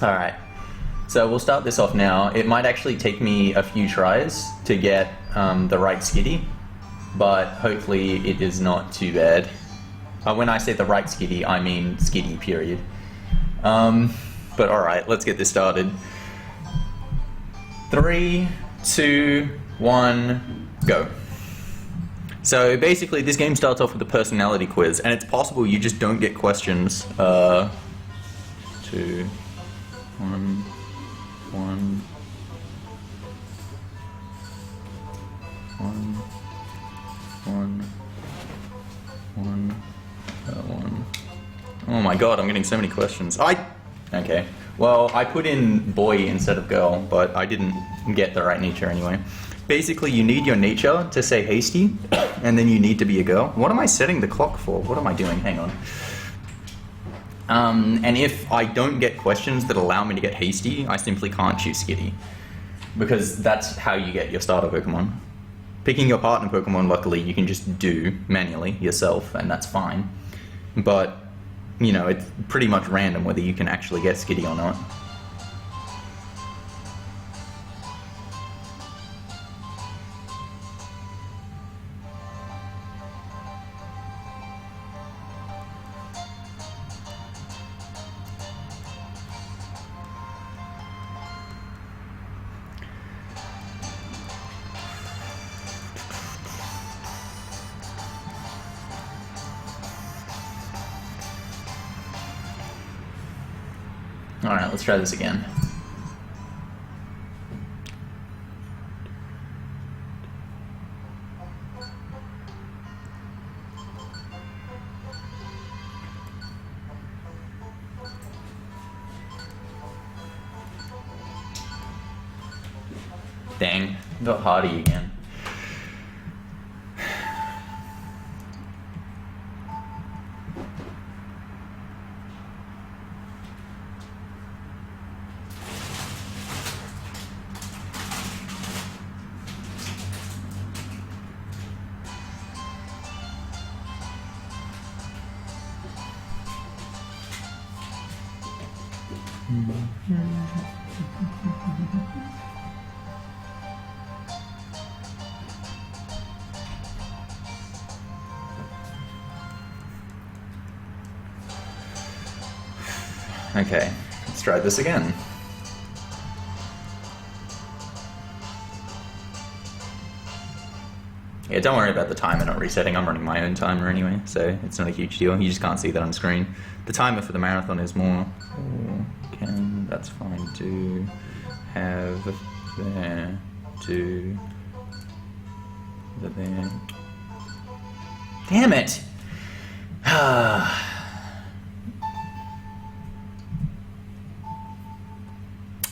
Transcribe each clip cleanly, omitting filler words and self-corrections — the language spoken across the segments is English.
Alright, so we'll start this off now. It might actually take me a few tries to get the right skitty, but hopefully it is not too bad. When I say the right skitty, I mean skitty, period. But alright, let's get this started. 3, 2, 1, go. So basically this game starts off with a personality quiz, and it's possible you just don't get questions. 2, 1, 1, 1, 1, 1. Oh my god, I'm getting so many questions. Okay. Well, I put in boy instead of girl, but I didn't get the right nature anyway. Basically, you need your nature to say hasty, and then you need to be a girl. What am I setting the clock for? What am I doing? Hang on. And if I don't get questions that allow me to get hasty, I simply can't choose skitty. Because that's how you get your starter Pokemon. Picking your partner Pokemon, luckily, you can just do manually yourself, and that's fine. But, you know, it's pretty much random whether you can actually get skitty or not. Alright, let's try this again. Dang, got hardy again. Okay, let's try this again. Yeah, don't worry about the timer not resetting. I'm running my own timer anyway, so it's not a huge deal. You just can't see that on screen. The timer for the marathon is more. Can, that's fine. To have there, to the there. Damn it!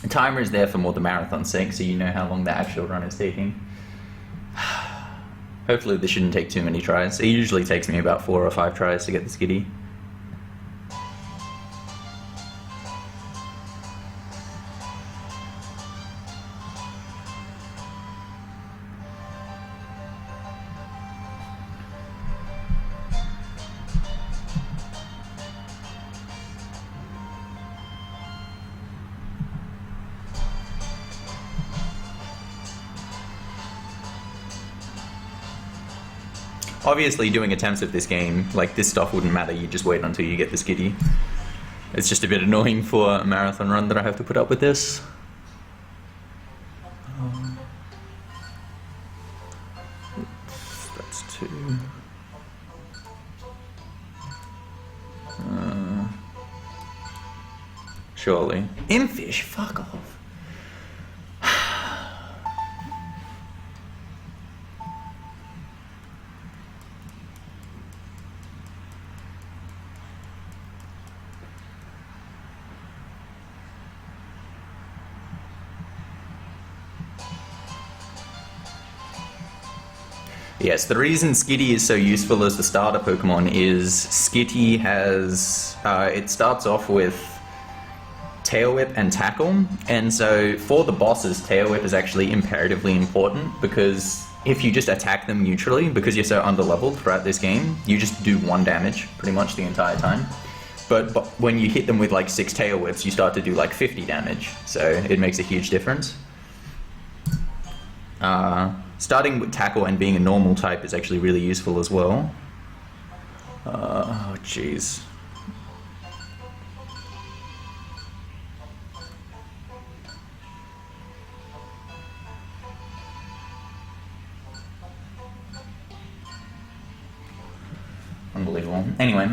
The timer is there for more the marathon's sake, so you know how long the actual run is taking. Hopefully this shouldn't take too many tries. It usually takes me about 4 or 5 tries to get the skitty. Obviously, doing attempts of this game, like this stuff wouldn't matter, you just wait until you get the skitty. It's just a bit annoying for a marathon run that I have to put up with this. Oops, that's 2. Surely. Imfish, fuck off. Yes, the reason Skitty is so useful as the starter Pokemon is Skitty has, it starts off with Tail Whip and Tackle, and so for the bosses, Tail Whip is actually imperatively important because if you just attack them neutrally, because you're so underleveled throughout this game, you just do 1 damage pretty much the entire time. but when you hit them with like 6 tail whips, you start to do like 50 damage. So it makes a huge difference. Starting with tackle and being a normal type is actually really useful as well. Oh, jeez. Unbelievable. Anyway,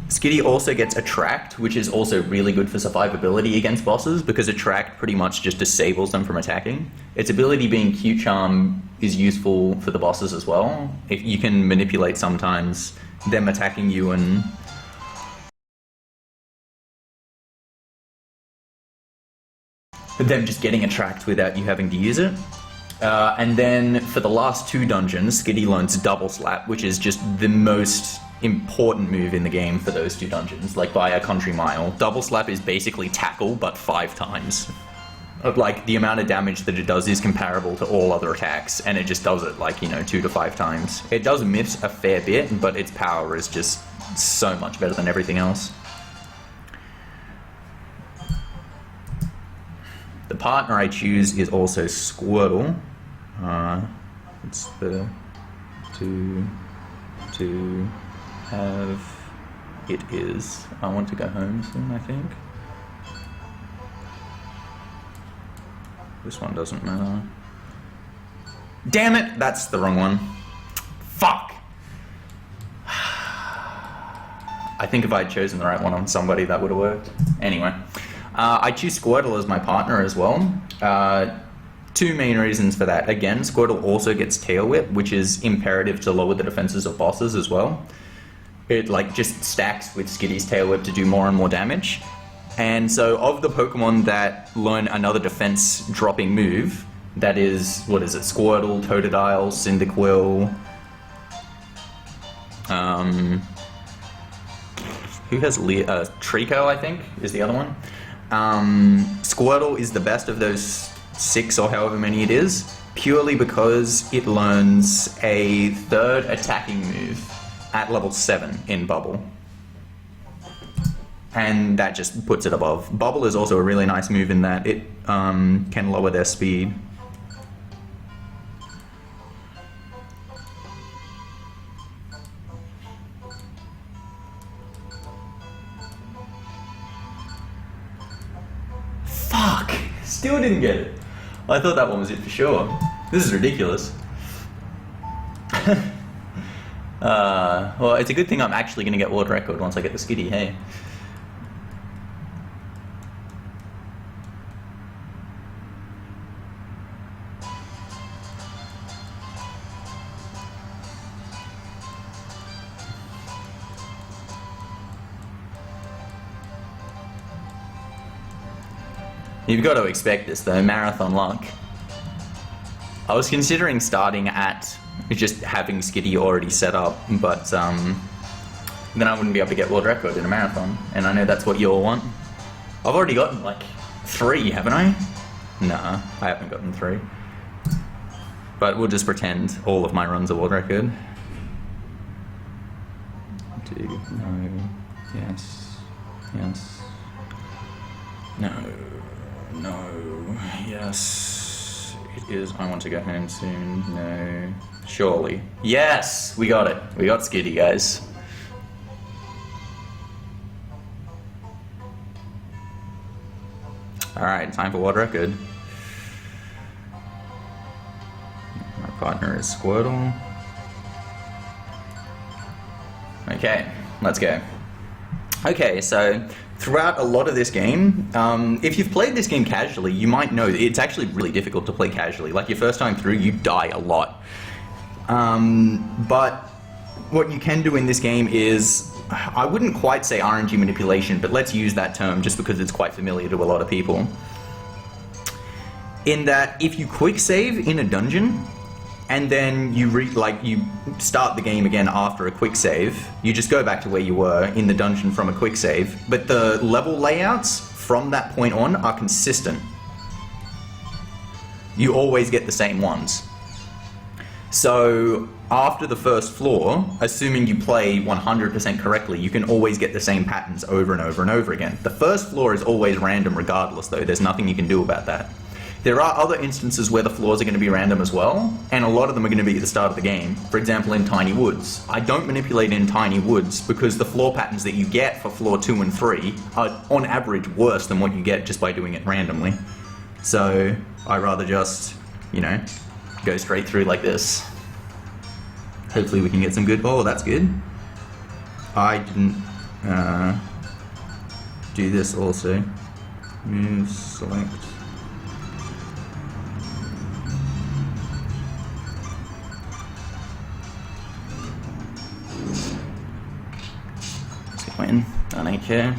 Skitty also gets Attract, which is also really good for survivability against bosses, because Attract pretty much just disables them from attacking. Its ability being Q-Charm is useful for the bosses as well. If you can manipulate sometimes them attacking you and them just getting Attract without you having to use it. And then for the last 2 dungeons, Skitty learns Double Slap, which is just the most important move in the game for those 2 dungeons, like by a country mile. Double Slap is basically tackle, but 5 times. Like, the amount of damage that it does is comparable to all other attacks, and it just does it, like, you know, 2 to 5 times. It does miss a fair bit, but its power is just so much better than everything else. The partner I choose is also Squirtle. It's the to have. It is. I want to go home soon, I think. This one doesn't matter. Damn it! That's the wrong one. Fuck! I think if I'd chosen the right one on somebody, that would have worked. Anyway. I choose Squirtle as my partner as well. 2 main reasons for that. Again, Squirtle also gets Tail Whip, which is imperative to lower the defenses of bosses as well. It like just stacks with Skitty's Tail Whip to do more and more damage. And so of the Pokemon that learn another defense dropping move, that is, what is it, Squirtle, Totodile, Cyndaquil, who has Trico, I think, is the other one. Squirtle is the best of those 6 or however many it is, purely because it learns a 3rd attacking move at level 7 in Bubble. And that just puts it above. Bubble is also a really nice move in that it can lower their speed. Fuck! Still didn't get it. I thought that one was it for sure. This is ridiculous. Well, it's a good thing I'm actually going to get world record once I get the Skitty, hey. You've got to expect this though, marathon luck. I was considering starting at just having Skitty already set up, but then I wouldn't be able to get world record in a marathon, and I know that's what you all want. I've already gotten like 3, haven't I? Nah, I haven't gotten 3. But we'll just pretend all of my runs are world record. 2, no, yes, yes, no. No, yes, it is. I want to go home soon. No, surely. Yes, we got it. We got Skitty, guys. Alright, time for world record. My partner is Squirtle. Okay, let's go. Okay, so throughout a lot of this game, if you've played this game casually, you might know it's actually really difficult to play casually. Like, your first time through, you die a lot. But what you can do in this game is, I wouldn't quite say RNG manipulation, but let's use that term just because it's quite familiar to a lot of people. In that, if you quick save in a dungeon, and then you start the game again after a quick save, you just go back to where you were in the dungeon from a quick save, but the level layouts from that point on are consistent. You always get the same ones. So after the first floor, assuming you play 100% correctly, you can always get the same patterns over and over and over again. The first floor is always random regardless, though. There's nothing you can do about that. There are other instances where the floors are going to be random as well, and a lot of them are going to be at the start of the game. For example, in Tiny Woods. I don't manipulate in Tiny Woods because the floor patterns that you get for floor 2 and 3 are on average worse than what you get just by doing it randomly. So I rather just, you know, go straight through like this. Hopefully we can get some good... Oh, that's good. I didn't do this also. Move, select... Win. I don't care.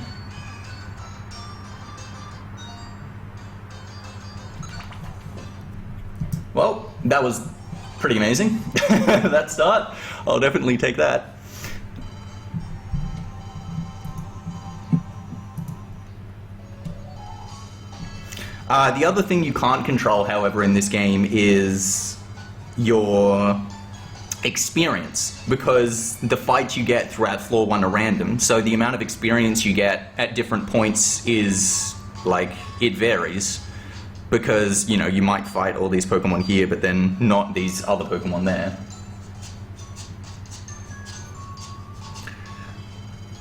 Well, that was pretty amazing. That start. I'll definitely take that. The other thing you can't control, however, in this game is your experience, because the fights you get throughout floor 1 are random, so the amount of experience you get at different points is, like, it varies, because, you know, you might fight all these Pokemon here, but then not these other Pokemon there.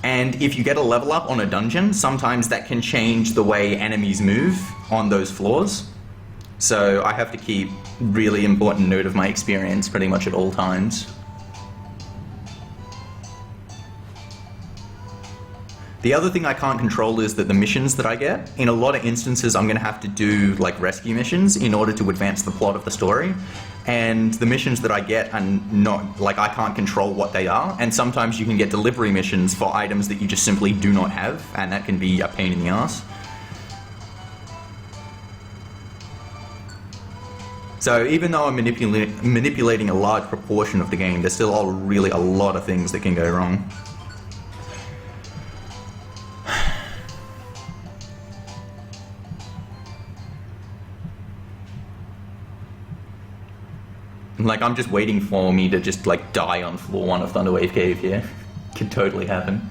And if you get a level up on a dungeon, sometimes that can change the way enemies move on those floors. So I have to keep really important note of my experience pretty much at all times. The other thing I can't control is that the missions that I get, in a lot of instances I'm going to have to do like rescue missions in order to advance the plot of the story. And the missions that I get are not, like, I can't control what they are, and sometimes you can get delivery missions for items that you just simply do not have, and that can be a pain in the ass. So even though I'm manipulating a large proportion of the game, there's still really a lot of things that can go wrong. Like, I'm just waiting for me to just, like, die on floor 1 of Thunderwave Cave here. Could totally happen.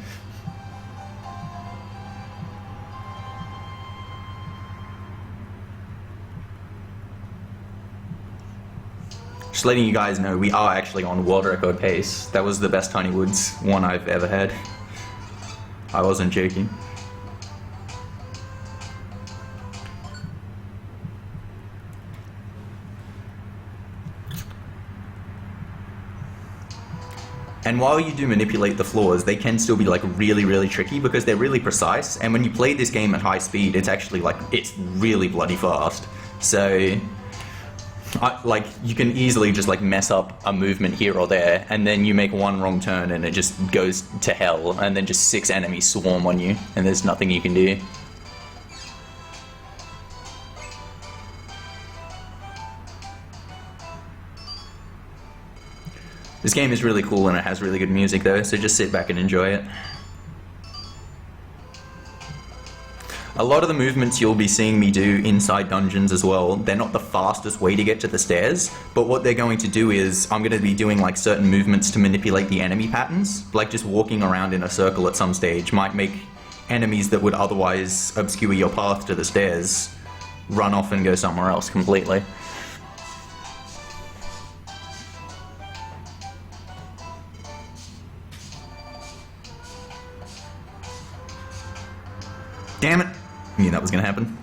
Just letting you guys know, we are actually on world record pace. That was the best Tiny Woods one I've ever had. I wasn't joking. And while you do manipulate the floors, they can still be like really, really tricky because they're really precise. And when you play this game at high speed, it's actually like, it's really bloody fast. So, like, you can easily just like mess up a movement here or there, and then you make one wrong turn and it just goes to hell, and then just 6 enemies swarm on you, and there's nothing you can do. This game is really cool and it has really good music though, so just sit back and enjoy it. A lot of the movements you'll be seeing me do inside dungeons as well, they're not the fastest way to get to the stairs, but what they're going to do is, I'm going to be doing like certain movements to manipulate the enemy patterns, like just walking around in a circle at some stage might make enemies that would otherwise obscure your path to the stairs run off and go somewhere else completely. Damn it! I knew that was gonna happen.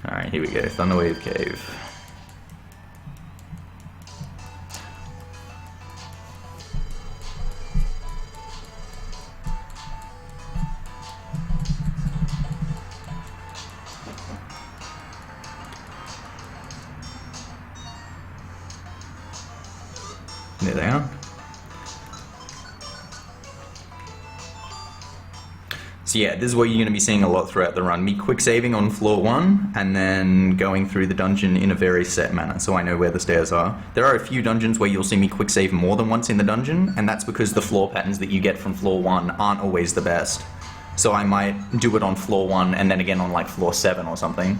Alright, here we go. Thunderwave Cave. There they are. So So yeah, this is what you're going to be seeing a lot throughout the run. Me quick saving on floor 1 and then going through the dungeon in a very set manner so I know where the stairs are. There are a few dungeons where you'll see me quick save more than once in the dungeon, and that's because the floor patterns that you get from floor 1 aren't always the best. So I might do it on floor 1 and then again on like floor 7 or something.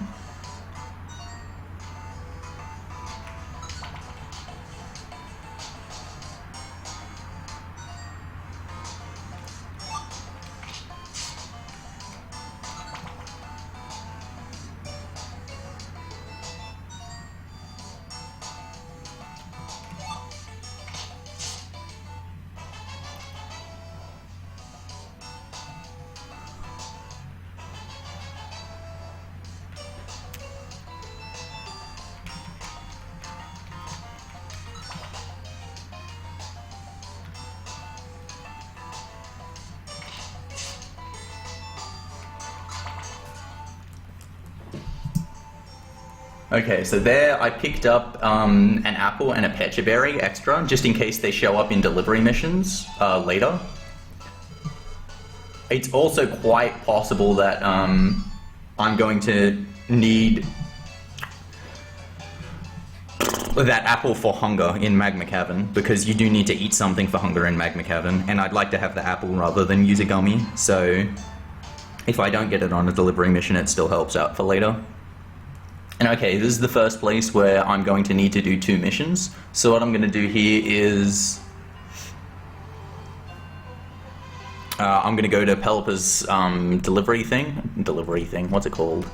Okay, so there I picked up an apple and a pecha berry extra, just in case they show up in delivery missions later. It's also quite possible that I'm going to need that apple for hunger in Magma Cavern, because you do need to eat something for hunger in Magma Cavern, and I'd like to have the apple rather than use a gummy, so if I don't get it on a delivery mission, it still helps out for later. And okay, this is the first place where I'm going to need to do 2 missions. So what I'm going to do here is I'm going to go to Pelipper's delivery thing, what's it called?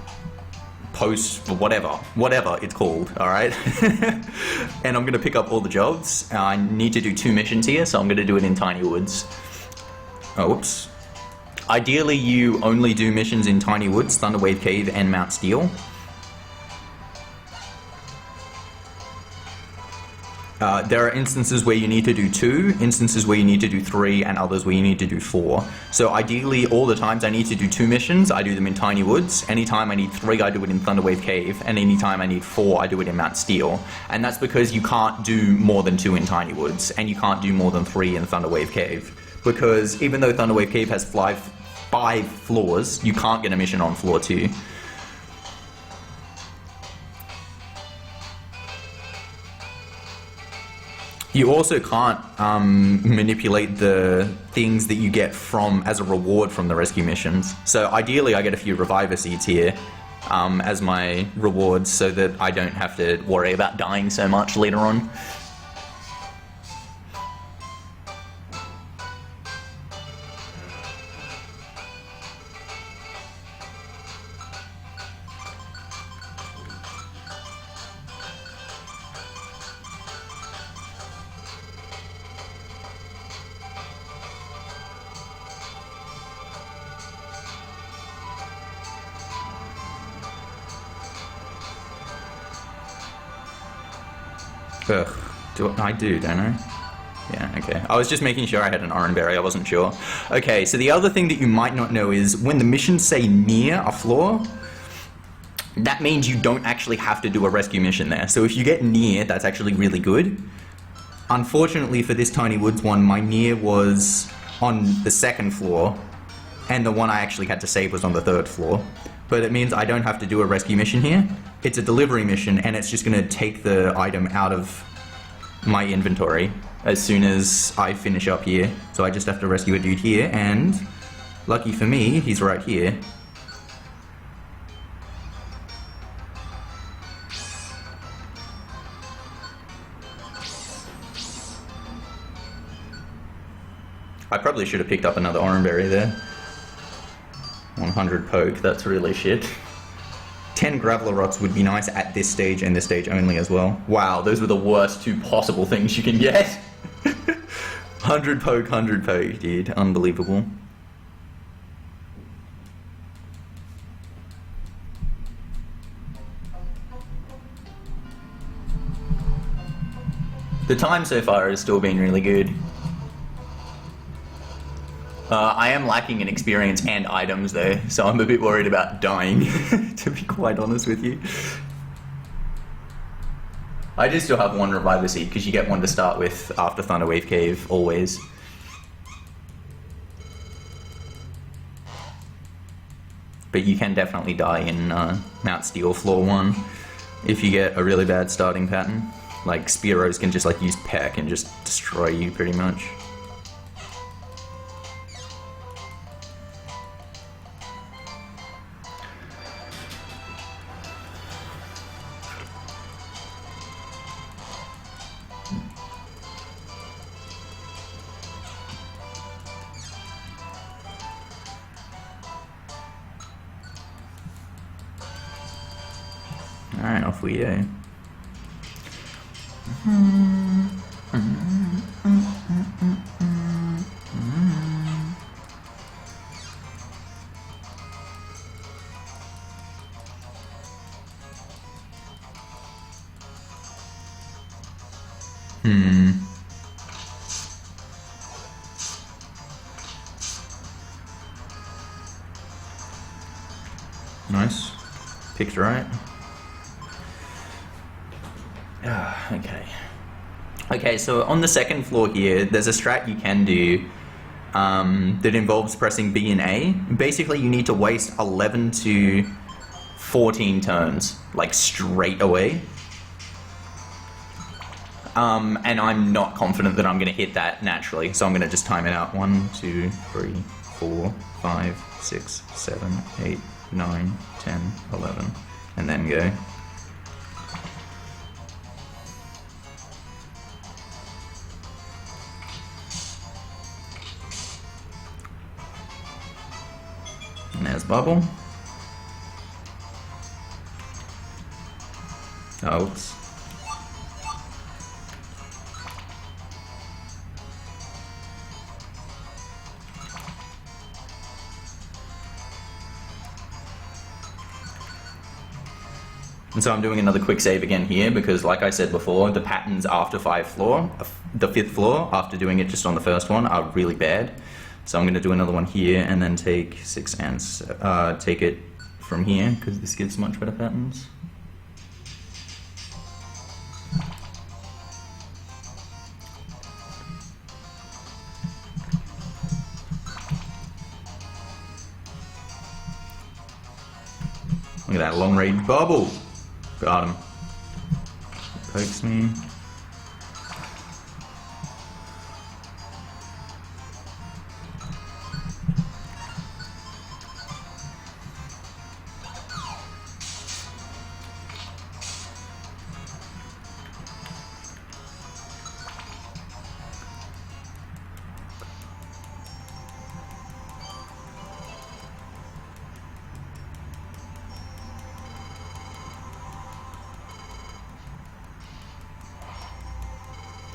Post, whatever it's called, alright? And I'm going to pick up all the jobs. I need to do 2 missions here, so I'm going to do it in Tiny Woods. Oh, whoops. Ideally, you only do missions in Tiny Woods, Thunderwave Cave, and Mount Steel. There are instances where you need to do 2, instances where you need to do 3, and others where you need to do 4. So ideally, all the times I need to do 2 missions, I do them in Tiny Woods. Anytime I need 3, I do it in Thunderwave Cave. And anytime I need 4, I do it in Mount Steel. And that's because you can't do more than 2 in Tiny Woods, and you can't do more than 3 in Thunderwave Cave. Because even though Thunderwave Cave has 5 floors, you can't get a mission on floor 2. You also can't manipulate the things that you get as a reward from the rescue missions. So ideally I get a few reviver seeds here as my rewards so that I don't have to worry about dying so much later on. Ugh, I do, don't I? Yeah, okay. I was just making sure I had an orange berry, I wasn't sure. Okay, so the other thing that you might not know is when the missions say near a floor, that means you don't actually have to do a rescue mission there. So if you get near, that's actually really good. Unfortunately for this Tiny Woods one, my near was on the 2nd floor, and the one I actually had to save was on the 3rd floor. But it means I don't have to do a rescue mission here. It's a delivery mission, and it's just going to take the item out of my inventory as soon as I finish up here. So I just have to rescue a dude here, and lucky for me, he's right here. I probably should have picked up another orange berry there. 100 poke, that's really shit. 10 Graveler Rots would be nice at this stage and this stage only as well. Wow, those were the worst 2 possible things you can get. 100 poke, dude. Unbelievable. The time so far has still been really good. I am lacking in experience and items though, so I'm a bit worried about dying, to be quite honest with you. I do still have 1 Reviver Seed, because you get 1 to start with after Thunderwave Cave, always. but you can definitely die in Mount Steel Floor 1 if you get a really bad starting pattern. Like, Spearows can just like use Peck and just destroy you pretty much. Alright, off we go. Nice. Picked right. Okay. Okay, so on the second floor here, there's a strat you can do that involves pressing B and A. Basically, you need to waste 11 to 14 turns, like straight away. And I'm not confident that I'm going to hit that naturally, so I'm going to just time it out. 1, 2, 3, 4, 5, 6, 7, 8, 9, 10, 11, and then go. And there's Bubble. Oh, oops. And so I'm doing another quick save again here because, like I said before, the patterns after the fifth floor, after doing it just on the first one, are really bad. So I'm going to do another one here and then take 6 and take it from here because this gives much better patterns. Look at that long range bubble. Got him. Pokes me.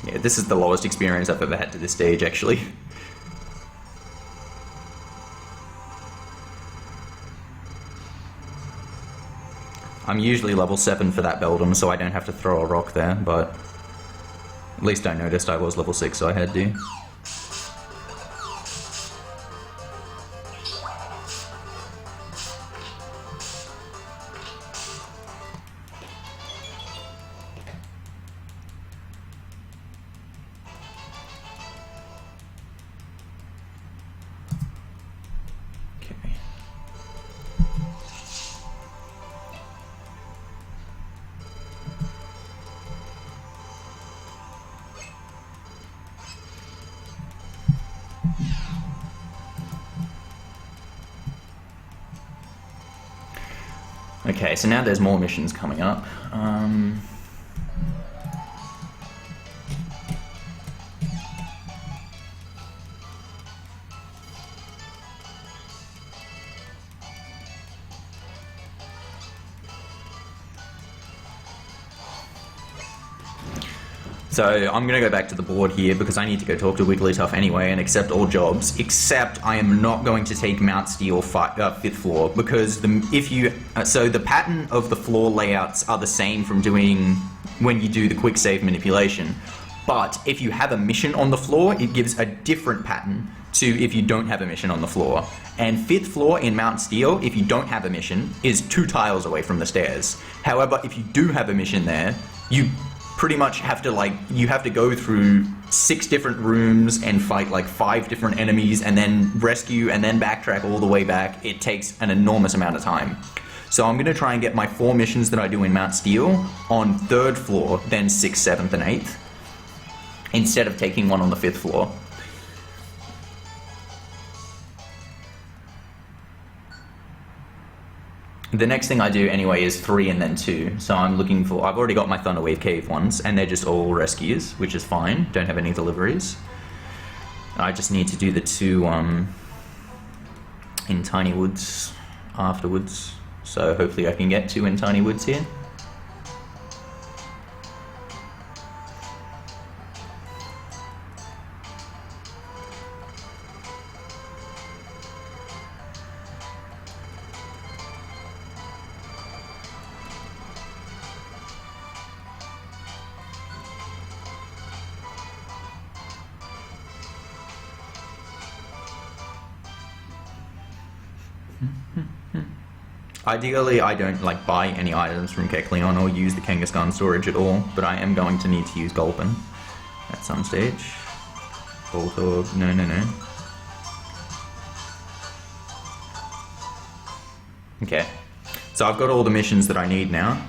Yeah, this is the lowest experience I've ever had to this stage, actually. I'm usually level 7 for that Beldum, so I don't have to throw a rock there, but at least I noticed I was level 6, so I had to. Okay, so now there's more missions coming up. So I'm going to go back to the board here because I need to go talk to Wigglytuff anyway and accept all jobs, except I am not going to take Mount Steel 5th floor because so the pattern of the floor layouts are the same from doing when you do the quick save manipulation, but if you have a mission on the floor, it gives a different pattern to if you don't have a mission on the floor. And 5th floor in Mount Steel, if you don't have a mission, is 2 tiles away from the stairs. However, if you do have a mission there, you pretty much have to you have to go through 6 different rooms and fight like 5 different enemies and then rescue and then backtrack all the way back. It takes an enormous amount of time. So I'm going to try and get my 4 missions that I do in Mount Steel on 3rd floor, then 6th, 7th, and 8th, instead of taking one on the 5th floor. The next thing I do anyway is 3 and then 2. So I'm looking for, I've already got my Thunderwave Cave ones, and they're just all rescues, which is fine. Don't have any deliveries. I just need to do the 2 in Tiny Woods afterwards. So hopefully I can get 2 in Tiny Woods here. Ideally, I don't like buy any items from Kecleon or use the Kangaskhan storage at all, but I am going to need to use Gulpin at some stage. Voltorb, no. Okay, so I've got all the missions that I need now,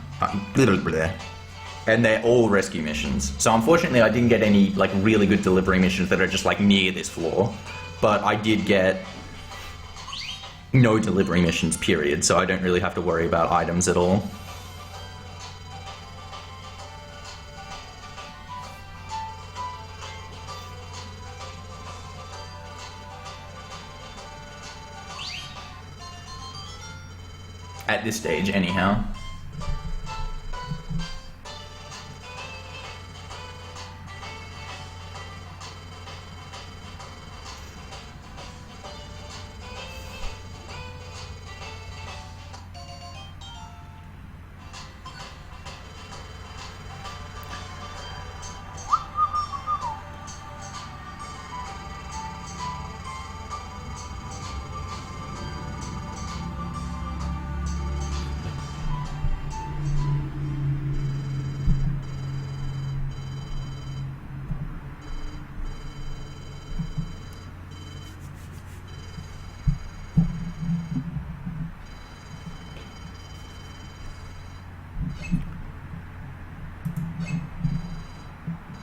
and they're all rescue missions. So unfortunately, I didn't get any like really good delivery missions that are just like near this floor, but I did get no delivery missions, period, so I don't really have to worry about items at all. At this stage, anyhow.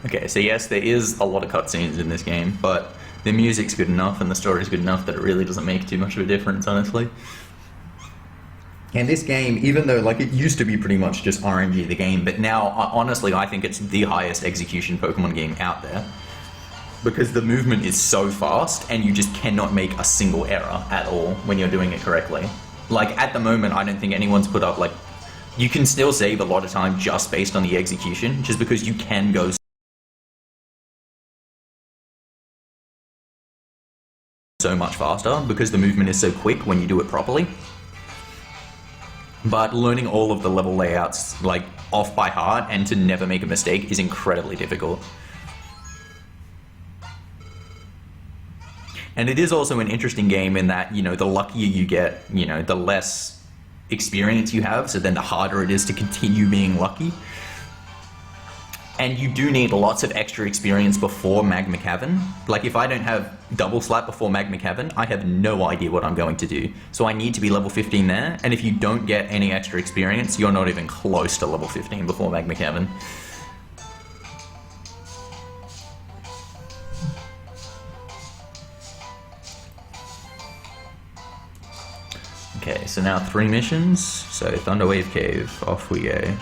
Okay, so yes, there is a lot of cutscenes in this game, but the music's good enough and the story's good enough that it really doesn't make too much of a difference, honestly. And this game, even though like it used to be pretty much just RNG the game, but now honestly I think it's the highest execution Pokemon game out there. Because the movement is so fast and you just cannot make a single error at all when you're doing it correctly. Like at the moment I don't think anyone's put up like, you can still save a lot of time just based on the execution, just because you can go so much faster because the movement is so quick when you do it properly. But learning all of the level layouts like off by heart and to never make a mistake is incredibly difficult. And it is also an interesting game in that, you know, the luckier you get, you know, the less experience you have, so then the harder it is to continue being lucky. And you do need lots of extra experience before Magma Cavern. Like if I don't have Double Slap before Magma Cavern, I have no idea what I'm going to do. So I need to be level 15 there, and if you don't get any extra experience, you're not even close to level 15 before Magma Cavern. Okay, so now 3 missions. So Thunderwave Cave, off we go.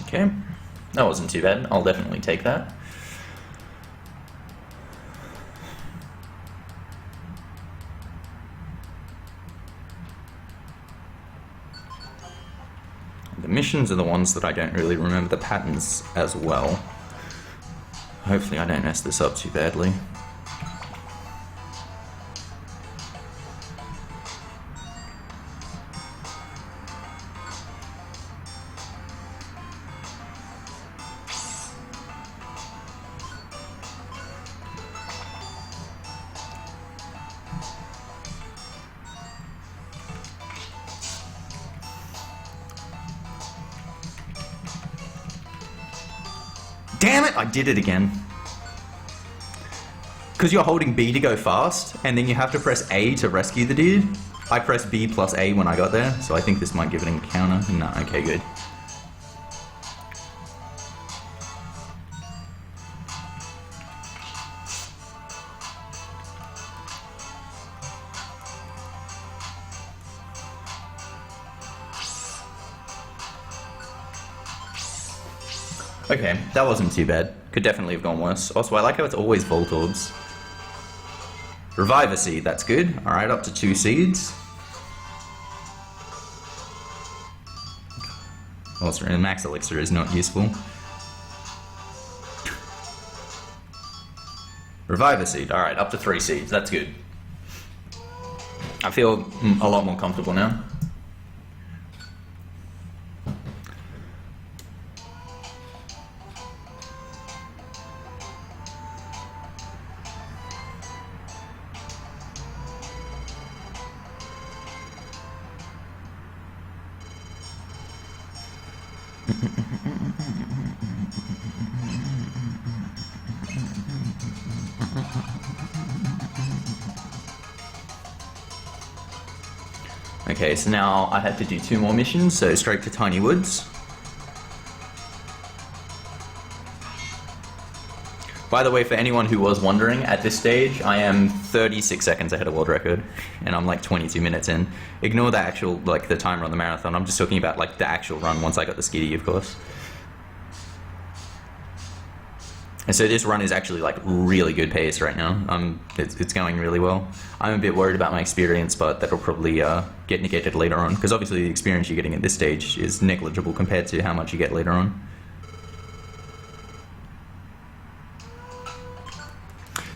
Okay, that wasn't too bad. I'll definitely take that. The missions are the ones that I don't really remember the patterns as well. Hopefully I don't mess this up too badly. Damn it! I did it again. Because you're holding B to go fast, and then you have to press A to rescue the dude. I pressed B plus A when I got there, so I think this might give it a counter. No, okay, good. Okay, that wasn't too bad. Could definitely have gone worse. Also, I like how it's always Voltorbs. Revive a seed, that's good. Alright, up to 2 seeds. Also, Max Elixir is not useful. Revive a seed, alright, up to 3 seeds, that's good. I feel a lot more comfortable now. Okay, so now I have to do 2 more missions, so straight to Tiny Woods. By the way, for anyone who was wondering, at this stage I am 36 seconds ahead of world record, and I'm like 22 minutes in. Ignore the actual, like, the timer on the marathon, I'm just talking about, like, the actual run once I got the skiddy, of course. And so this run is actually, like, really good pace right now. It's going really well. I'm a bit worried about my experience, but that'll probably get negated later on, because obviously the experience you're getting at this stage is negligible compared to how much you get later on.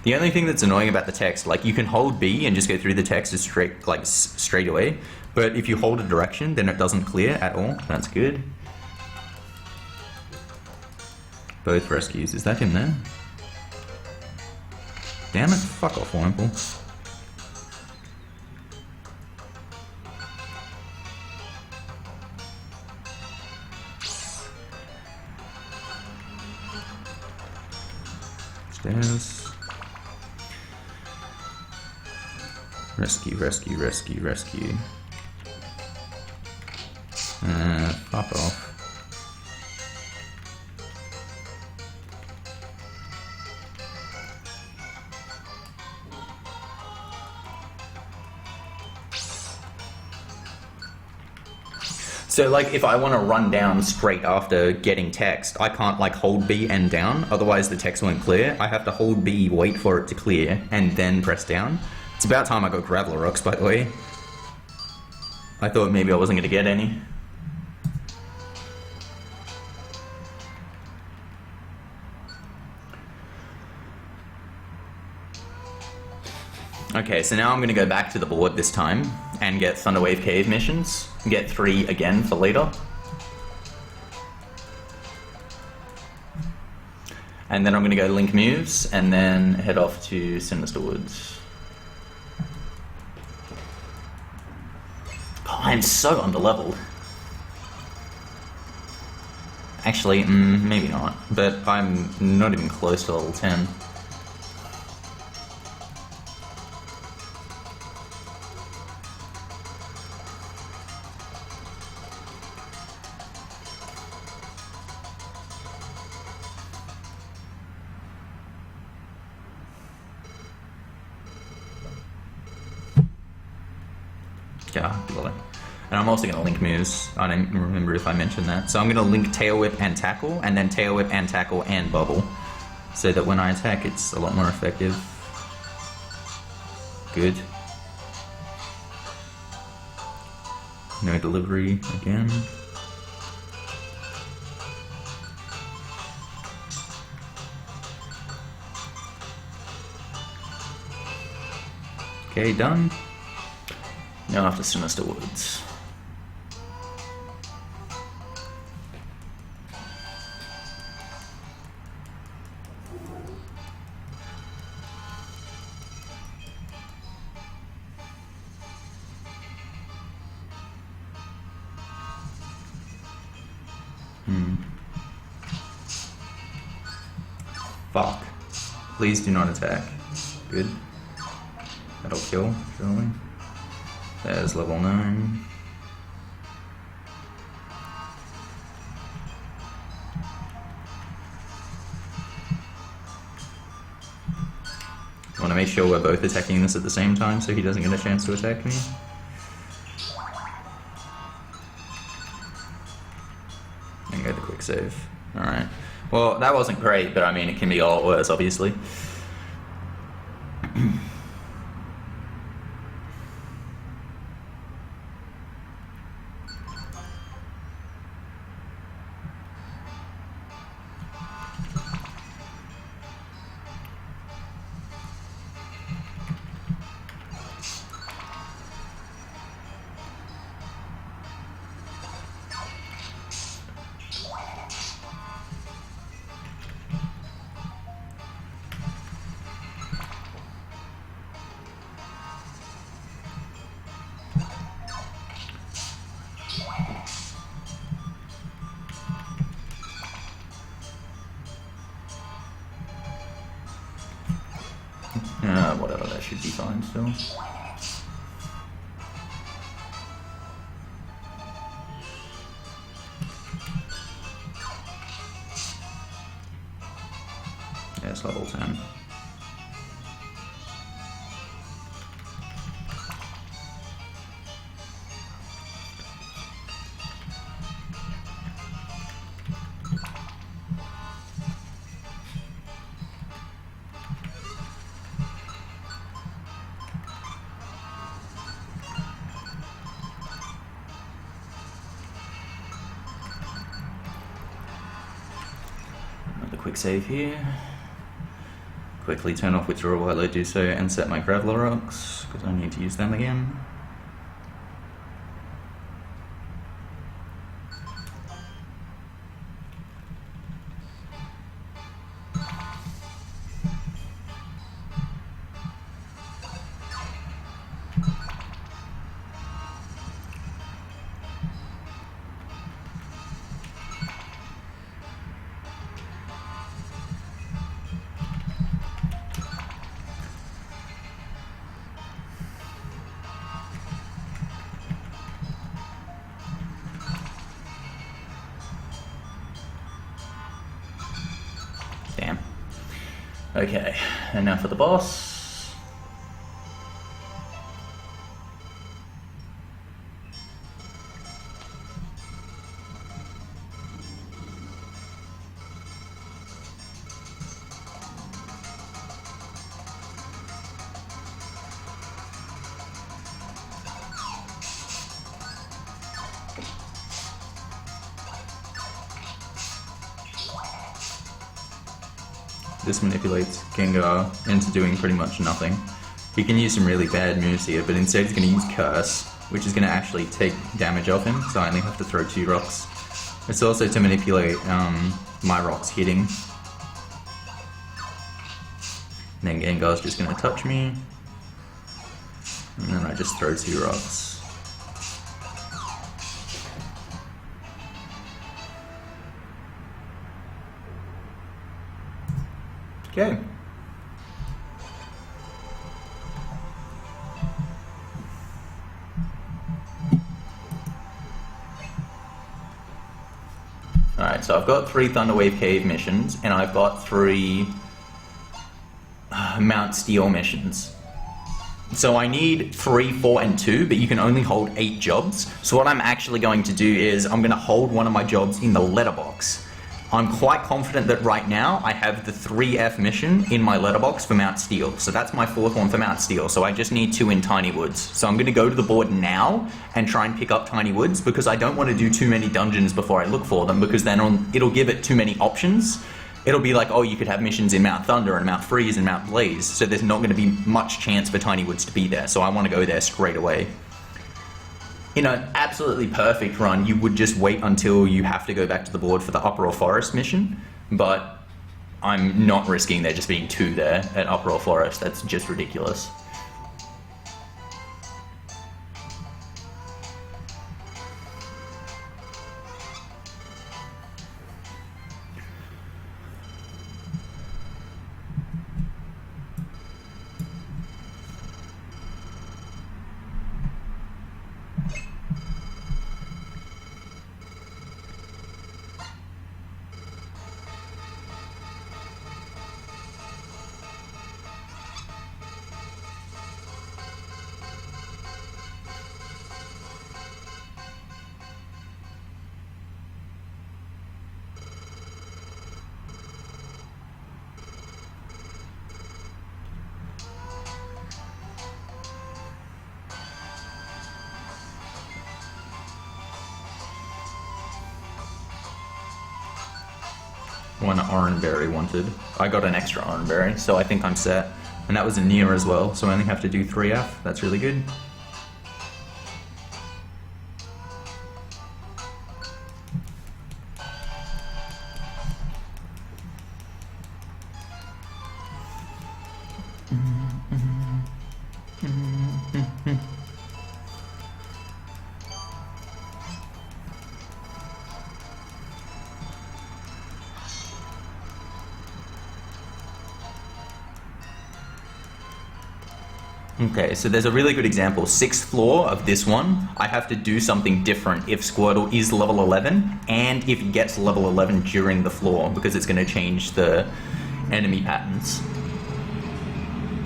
The only thing that's annoying about the text, like, you can hold B and just go through the text straight away, but if you hold a direction, then it doesn't clear at all. That's good. Both rescues. Is that him there? Damn it, fuck off, Wimple. Stairs. Rescue, rescue, rescue, rescue. Fuck off. So, like, if I want to run down straight after getting text, I can't, like, hold B and down, otherwise the text won't clear. I have to hold B, wait for it to clear, and then press down. It's about time I got Graveler Rocks, by the way. I thought maybe I wasn't going to get any. Okay, so now I'm going to go back to the board this time and get Thunderwave Cave missions. Get 3 again for later. And then I'm going to go Link Moves and then head off to Sinister Woods. Oh, I'm so underleveled. Actually, maybe not, but I'm not even close to level 10. Yeah, lol. And I'm also going to link moves. I don't remember if I mentioned that. So I'm going to link Tail Whip and Tackle, and then Tail Whip and Tackle and Bubble. So that when I attack, it's a lot more effective. Good. No delivery again. Okay, done. Now after Sinister Woods. Fuck. Please do not attack. Good. That'll kill, surely. There's level 9. I want to make sure we're both attacking this at the same time so he doesn't get a chance to attack me. And go the quick save. Alright. Well, that wasn't great, but I mean, it can be a lot worse, obviously. Whatever, that should be fine still. Yeah, it's level 10. Quick save here. Quickly turn off withdrawal while I do so and set my Graveler rocks, because I need to use them again. Damn. Okay, and now for the boss. This manipulates Gengar into doing pretty much nothing. He can use some really bad moves here, but instead he's going to use Curse, which is going to actually take damage off him, so I only have to throw 2 rocks. It's also to manipulate my rocks hitting. And then Gengar's just going to touch me, and then I just throw 2 rocks. Okay. Alright, so I've got 3 Thunderwave Cave missions, and I've got 3 Mount Steel missions. So I need 3, 4, and 2, but you can only hold 8 jobs. So what I'm actually going to do is I'm going to hold one of my jobs in the letterbox. I'm quite confident that right now I have the 3F mission in my letterbox for Mount Steel. So that's my 4th one for Mount Steel. So I just need 2 in Tiny Woods. So I'm going to go to the board now and try and pick up Tiny Woods, because I don't want to do too many dungeons before I look for them, because then it'll give it too many options. It'll be like, oh, you could have missions in Mount Thunder and Mount Freeze and Mount Blaze. So there's not going to be much chance for Tiny Woods to be there. So I want to go there straight away. In an absolutely perfect run, you would just wait until you have to go back to the board for the Uproar Forest mission, but I'm not risking there just being 2 there at Uproar Forest. That's just ridiculous. One oranberry wanted. I got an extra oranberry, so I think I'm set. And that was a near as well, so I only have to do 3F. That's really good. Okay, so there's a really good example. 6th floor of this one, I have to do something different if Squirtle is level 11 and if he gets level 11 during the floor, because it's going to change the enemy patterns.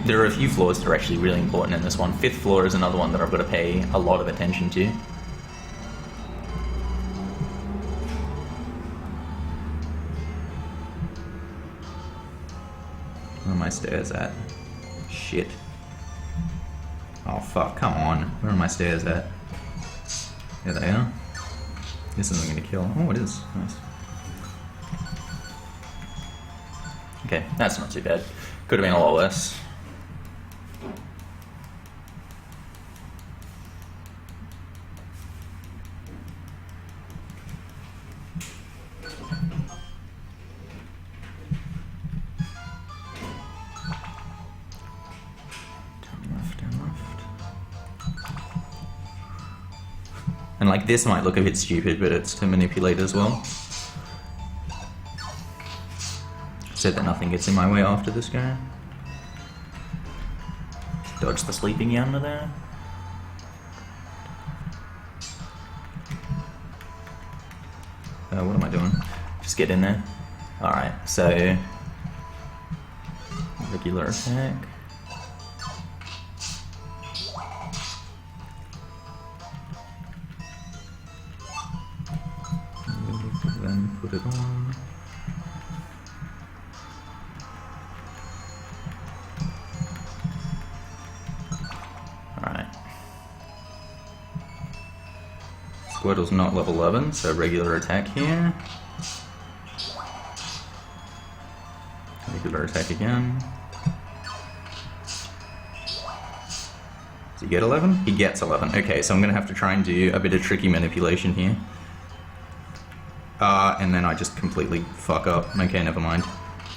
There are a few floors that are actually really important in this one. 5th floor is another one that I've got to pay a lot of attention to. Where are my stairs at? Shit. Oh fuck, come on. Where are my stairs at? There they are. This isn't gonna kill. Oh, it is. Nice. Okay, that's not too bad. Could have been a lot worse. And like this might look a bit stupid, but it's to manipulate as well. So that nothing gets in my way after this guy. Dodge the sleeping yammer there. What am I doing? Just get in there. Alright, so regular attack. Then put it on. Alright. Squirtle's not level 11, so regular attack here. Regular attack again. Does he get 11? He gets 11. Okay, so I'm going to have to try and do a bit of tricky manipulation here. And then I just completely fuck up. Okay, never mind.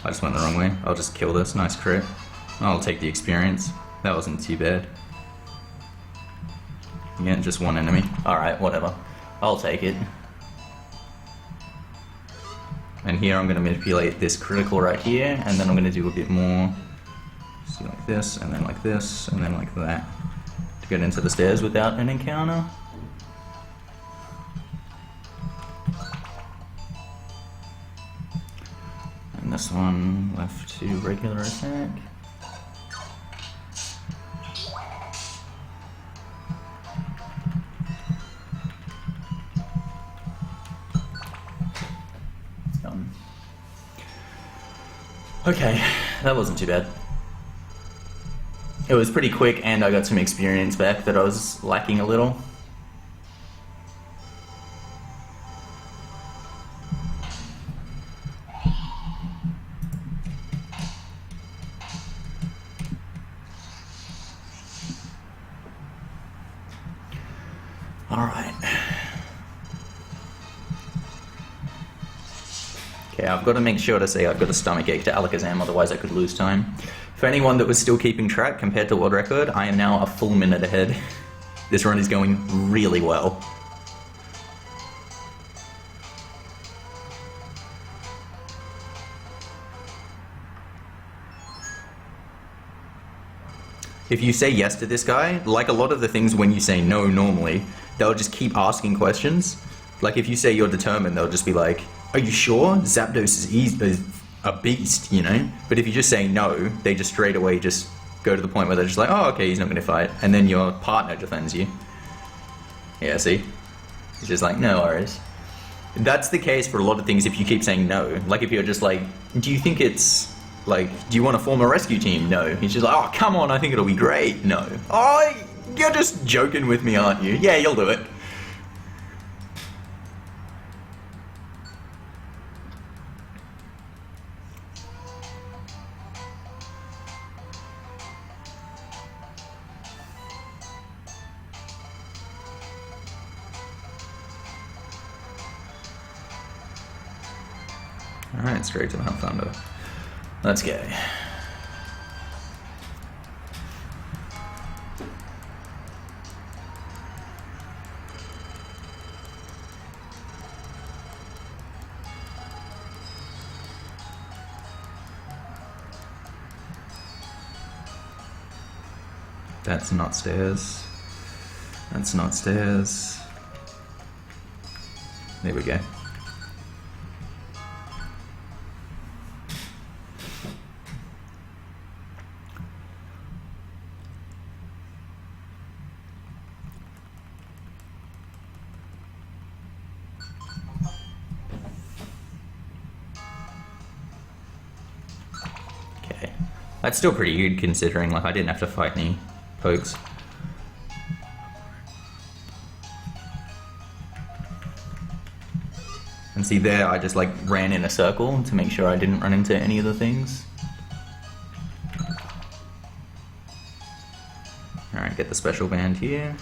I just went the wrong way. I'll just kill this. Nice crit. I'll take the experience. That wasn't too bad. Again, just one enemy. Alright, whatever. I'll take it. And here I'm going to manipulate this critical right here, and then I'm going to do a bit more. See, like this, and then like this, and then like that. To get into the stairs without an encounter. And this one left to regular attack. Done. Okay, that wasn't too bad. It was pretty quick, and I got some experience back that I was lacking a little. Alright. Okay, I've got to make sure to say I've got a stomach ache to Alakazam, otherwise I could lose time. For anyone that was still keeping track compared to world record, I am now a full minute ahead. This run is going really well. If you say yes to this guy, like a lot of the things when you say no normally, they'll just keep asking questions. Like if you say you're determined, they'll just be like, are you sure? Zapdos is a beast, you know? But if you just say no, they just straight away just go to the point where they're just like, oh, okay, he's not going to fight. And then your partner defends you. Yeah, see? It's just like, no worries. That's the case for a lot of things if you keep saying no. Like if you're just like, do you think it's, like, do you want to form a rescue team? No. He's just like, oh, come on, I think it'll be great. No. Oh, you're just joking with me, aren't you? Yeah, you'll do it. Alright, straight to the Thunder. Let's go. That's not stairs. That's not stairs. There we go. Okay. That's still pretty good considering, like, I didn't have to fight any pokes. And see there, I just like ran in a circle to make sure I didn't run into any of the things. Alright, get the special band here.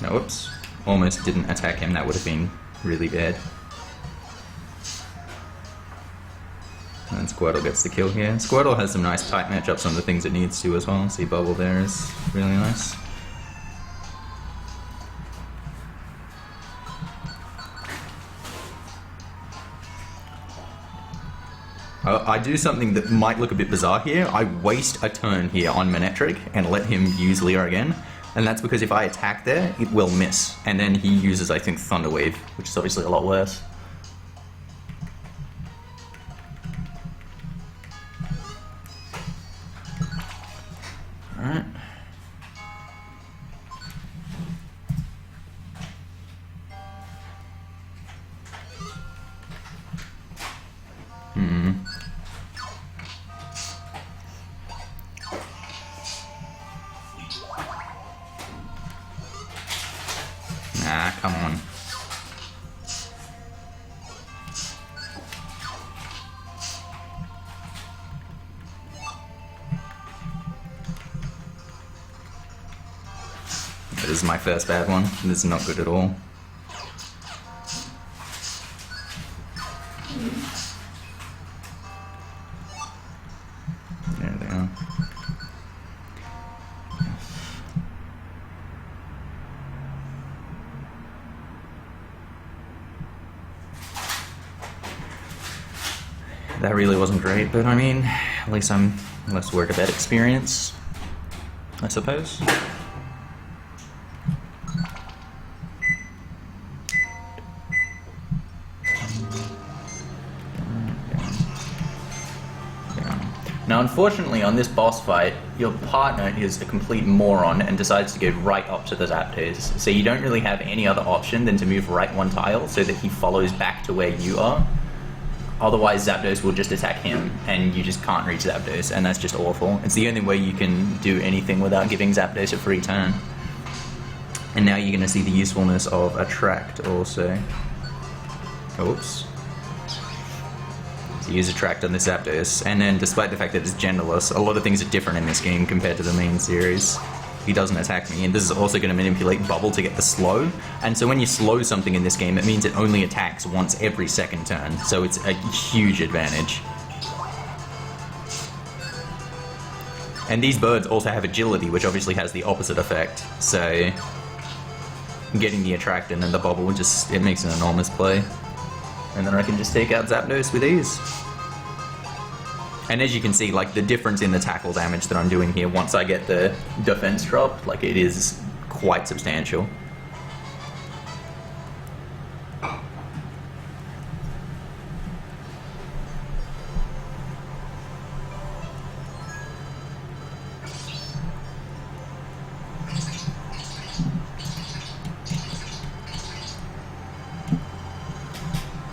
No, whoops. Almost didn't attack him, that would have been really bad. And Squirtle gets the kill here. Squirtle has some nice tight matchups on the things it needs to as well. See, Bubble there is really nice. I do something that might look a bit bizarre here. I waste a turn here on Manectric and let him use Leer again. And that's because if I attack there, it will miss. And then he uses, I think, Thunder Wave, which is obviously a lot worse. Alright. Nah, come on. This is my first bad one. This is not good at all. There they are. That really wasn't great, but I mean, at least I'm less worried about experience, I suppose. Now, unfortunately, on this boss fight, your partner is a complete moron and decides to go right up to the Zapdos. So you don't really have any other option than to move right one tile so that he follows back to where you are. Otherwise, Zapdos will just attack him, and you just can't reach Zapdos, and that's just awful. It's the only way you can do anything without giving Zapdos a free turn. And now you're going to see the usefulness of Attract also. Oops. So use Attract on the Zapdos, and then despite the fact that it's genderless, a lot of things are different in this game compared to the main series. He doesn't attack me, and this is also going to manipulate Bubble to get the slow, and so when you slow something in this game, it means it only attacks once every second turn, so it's a huge advantage. And these birds also have agility, which obviously has the opposite effect, so getting the Attract and then the Bubble just, it makes an enormous play. And then I can just take out Zapdos with ease. And as you can see, like, the difference in the tackle damage that I'm doing here once I get the defense drop, like, it is quite substantial.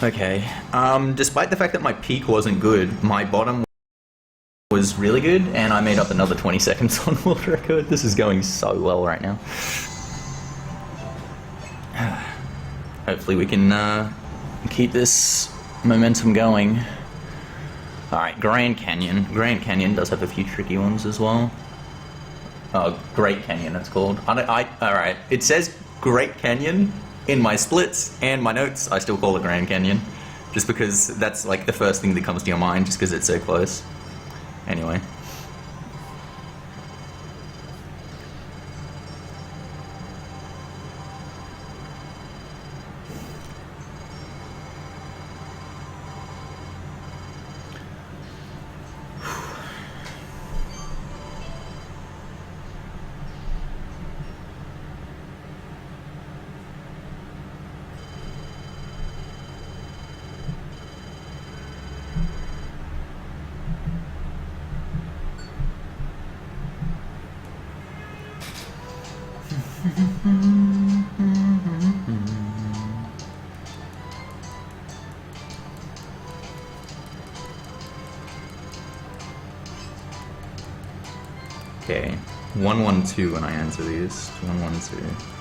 Okay, despite the fact that my peak wasn't good, my bottom was really good, and I made up another 20 seconds on world record. This is going so well right now. Hopefully we can keep this momentum going. Alright, Grand Canyon. Grand Canyon does have a few tricky ones as well. Oh, Great Canyon it's called. Alright, it says Great Canyon in my splits and my notes. I still call it Grand Canyon. Just because that's like the first thing that comes to your mind, just because it's so close. Anyway. Okay, 112 when I answer these. 112.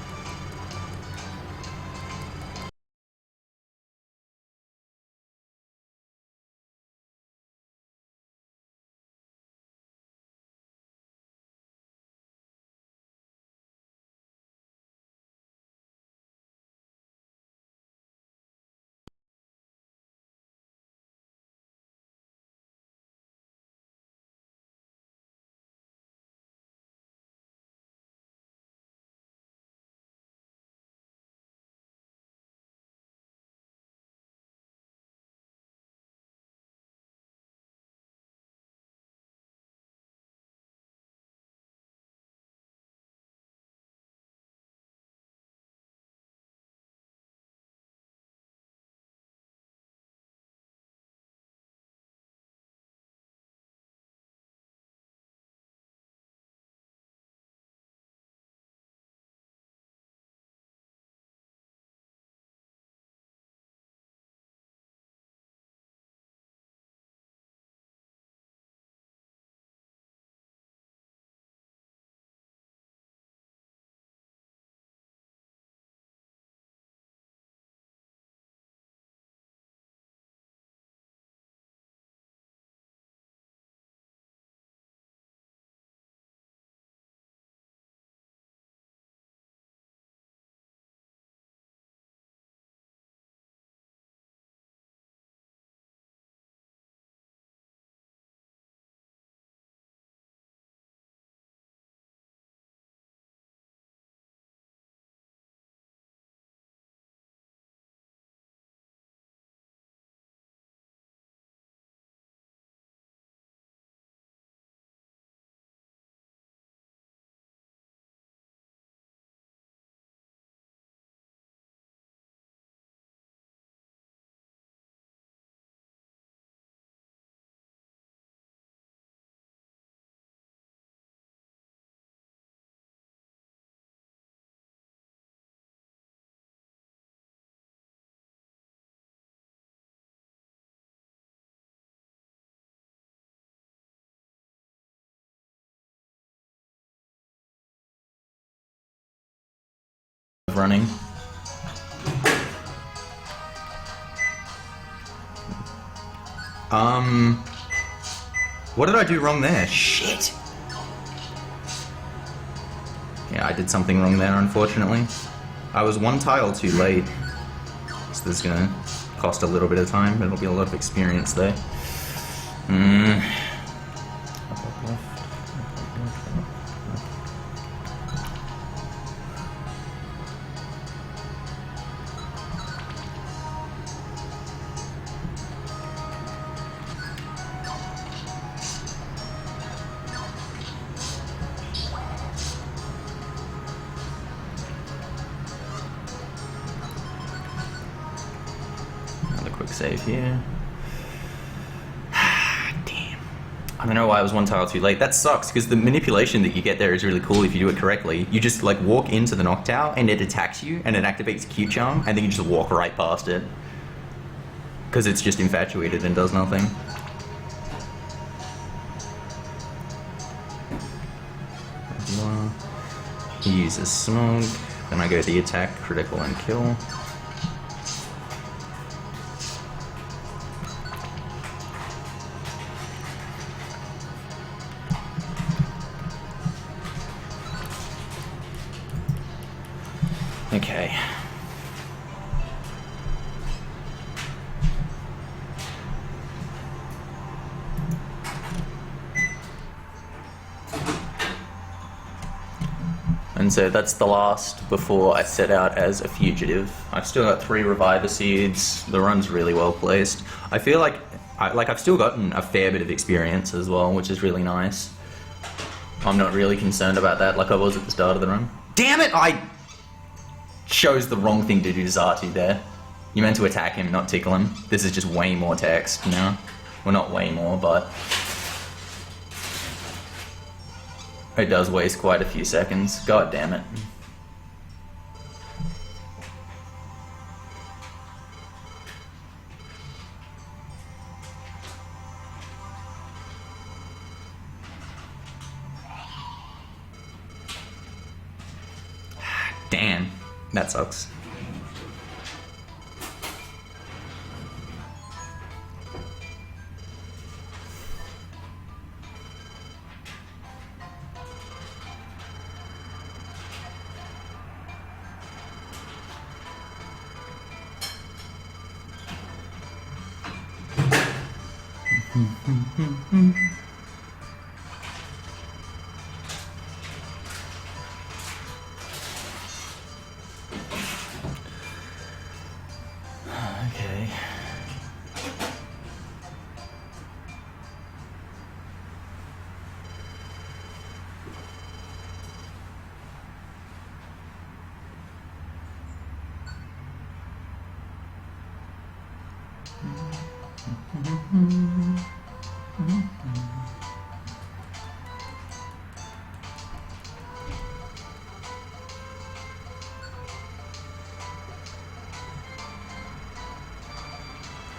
Running. What did I do wrong there? Shit! Yeah, I did something wrong there, unfortunately. I was one tile too late. So this is gonna cost a little bit of time, but it'll be a lot of experience though. Save here. Damn. I don't know why I was one tile too late. That sucks, because the manipulation that you get there is really cool if you do it correctly. You just like walk into the knocktower and it attacks you and it activates Q Charm and then you just walk right past it. Because it's just infatuated and does nothing. uses smoke. Then I go the attack, critical, and kill. Okay. And so that's the last before I set out as a fugitive. I've still got 3 Reviver Seeds. The run's really well placed. I feel like I've still gotten a fair bit of experience as well, which is really nice. I'm not really concerned about that like I was at the start of the run. Damn it! I chose the wrong thing to do to Zatu there. You meant to attack him, not tickle him. This is just way more text, you know? Well, not way more, but it does waste quite a few seconds. God damn it. Damn, that sucks. Okay.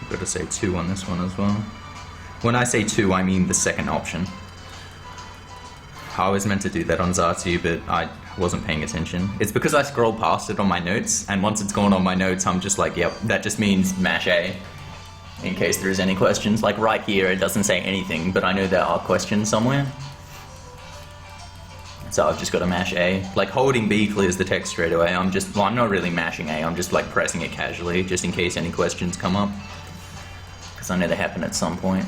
I've got to say 2 on this one as well. When I say 2, I mean the second option. I was meant to do that on Zatu, but I wasn't paying attention. It's because I scrolled past it on my notes, and once it's gone on my notes, I'm just like, yep, that just means mash A. In case there's any questions. Like right here, it doesn't say anything, but I know there are questions somewhere. So I've just got to mash A. Like holding B clears the text straight away. I'm not really mashing A, I'm just like pressing it casually, just in case any questions come up. Because I know they happen at some point.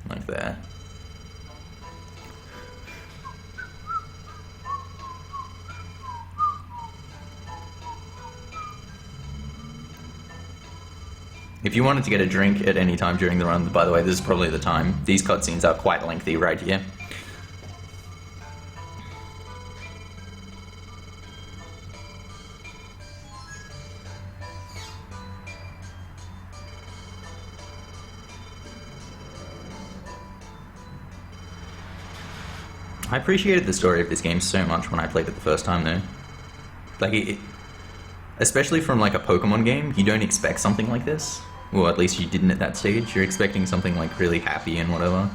Like that. If you wanted to get a drink at any time during the run, by the way, this is probably the time. These cutscenes are quite lengthy right here. I appreciated the story of this game so much when I played it the first time though. Like, especially from like a Pokemon game, you don't expect something like this. Well, at least you didn't at that stage. You're expecting something like really happy and whatever.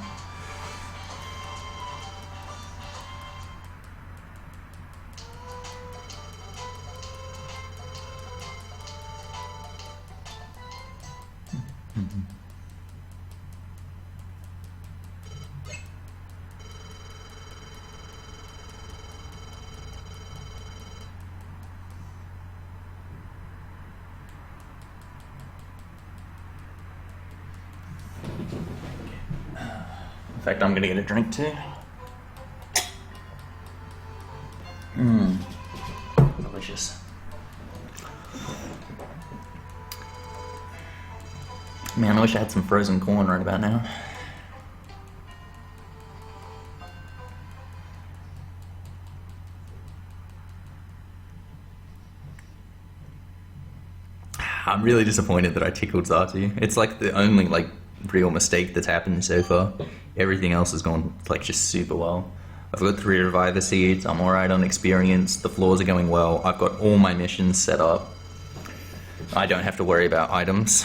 In fact, I'm gonna get a drink too. Delicious. Man, I wish I had some frozen corn right about now. I'm really disappointed that I tickled Zatu. It's like the only like real mistake that's happened so far. Everything else has gone like just super well. I've got 3 Reviver Seeds, I'm alright on experience, the floors are going well, I've got all my missions set up. I don't have to worry about items.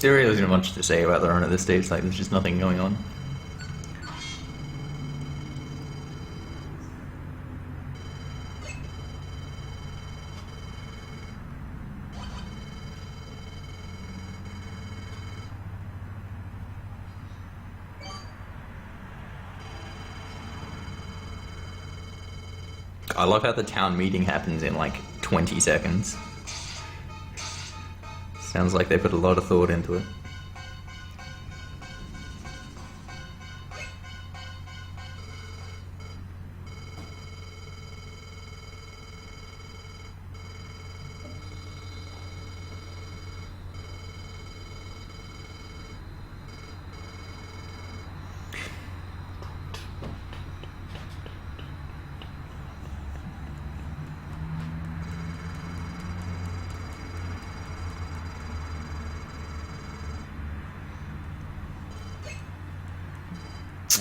There really isn't much to say about the run at this stage, like there's just nothing going on. I love how the town meeting happens in like 20 seconds. Sounds like they put a lot of thought into it.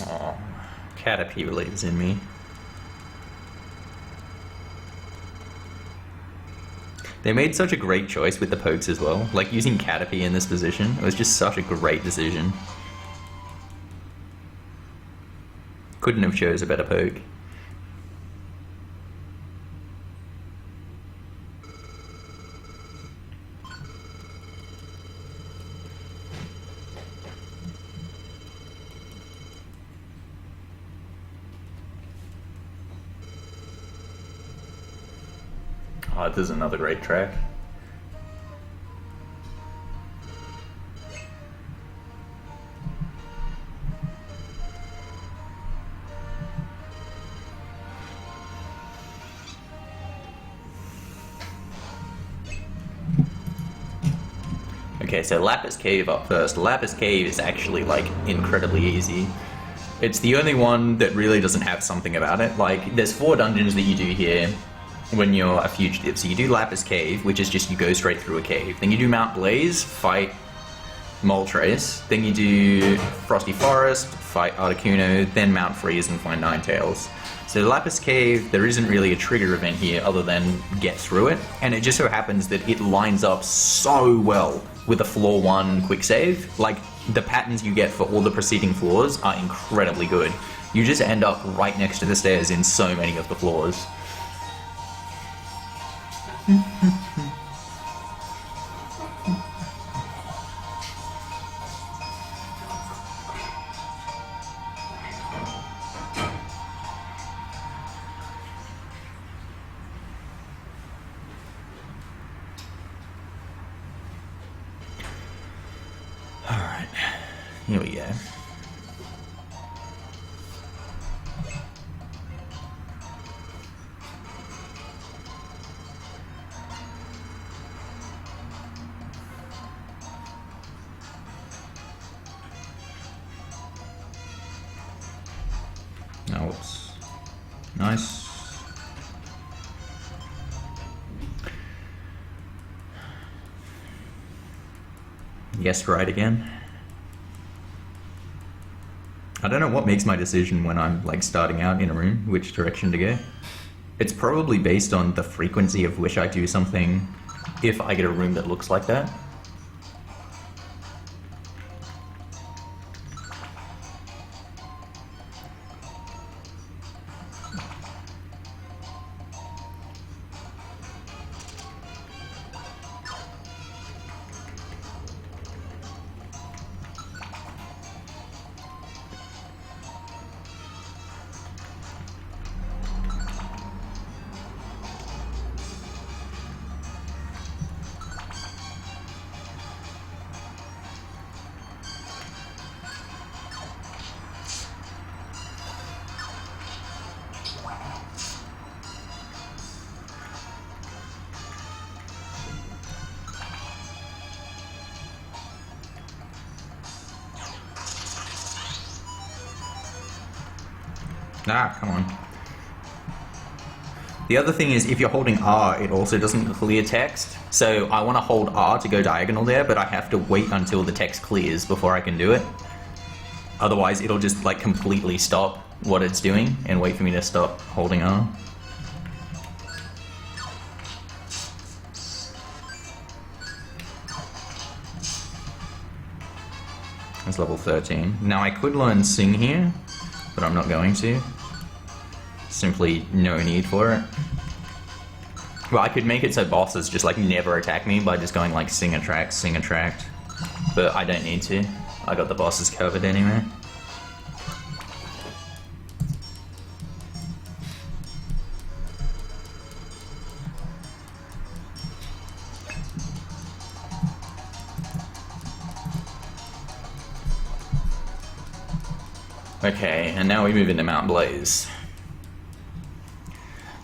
Oh, Caterpie lives in me. They made such a great choice with the pokes as well. Like using Caterpie in this position, it was just such a great decision. Couldn't have chose a better poke. Oh, this is another great track. Okay, so Lapis Cave up first. Lapis Cave is actually, like, incredibly easy. It's the only one that really doesn't have something about it. Like, there's 4 dungeons that you do here when you're a fugitive. So you do Lapis Cave, which is just you go straight through a cave. Then you do Mount Blaze, fight Moltres. Then you do Frosty Forest, fight Articuno, then Mount Freeze and find Ninetales. So Lapis Cave, there isn't really a trigger event here other than get through it. And it just so happens that it lines up so well with a floor 1 quick save. Like, the patterns you get for all the preceding floors are incredibly good. You just end up right next to the stairs in so many of the floors. Alright, here we go. Oh, whoops. Nice. Yes, right again. I don't know what makes my decision when I'm like starting out in a room, which direction to go. It's probably based on the frequency of which I do something if I get a room that looks like that. Ah, come on. The other thing is, if you're holding R, it also doesn't clear text. So I want to hold R to go diagonal there, but I have to wait until the text clears before I can do it. Otherwise, it'll just like completely stop what it's doing and wait for me to stop holding R. That's level 13. Now I could learn Sing here, but I'm not going to. Simply no need for it. Well, I could make it so bosses just like never attack me by just going like Sing Attract, but I don't need to. I got the bosses covered anyway. Okay, and now we move into Mount Blaze.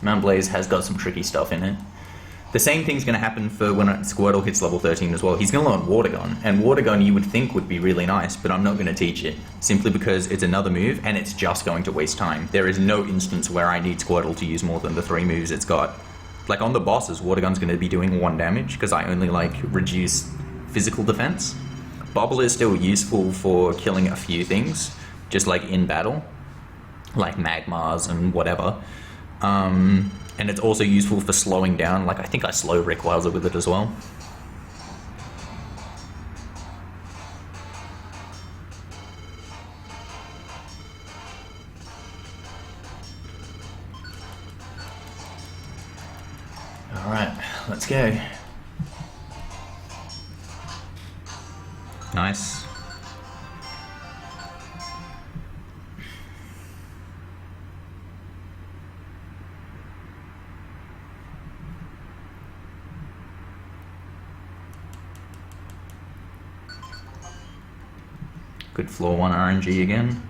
Mount Blaze has got some tricky stuff in it. The same thing's going to happen for when Squirtle hits level 13 as well. He's going to learn Water Gun, and Water Gun you would think would be really nice, but I'm not going to teach it, simply because it's another move, and it's just going to waste time. There is no instance where I need Squirtle to use more than the 3 moves it's got. Like on the bosses, Water Gun's going to be doing 1 damage, because I only like reduce physical defense. Bobble is still useful for killing a few things, just like in battle, like Magmars and whatever. And it's also useful for slowing down, like I think I slow Rayquaza with it as well. Alright, let's go. Nice. Good floor 1 RNG again.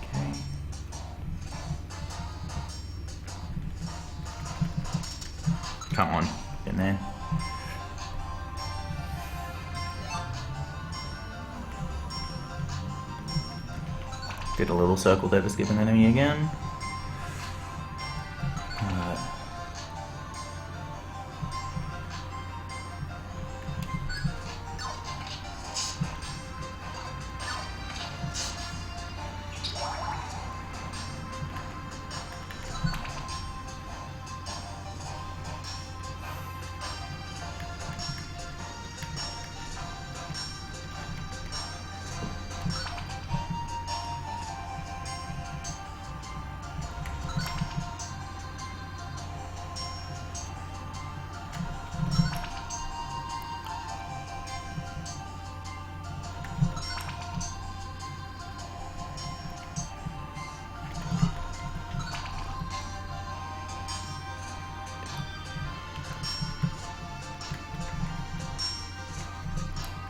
Okay. Come on, get in there. Get a little circle there to skip an enemy again.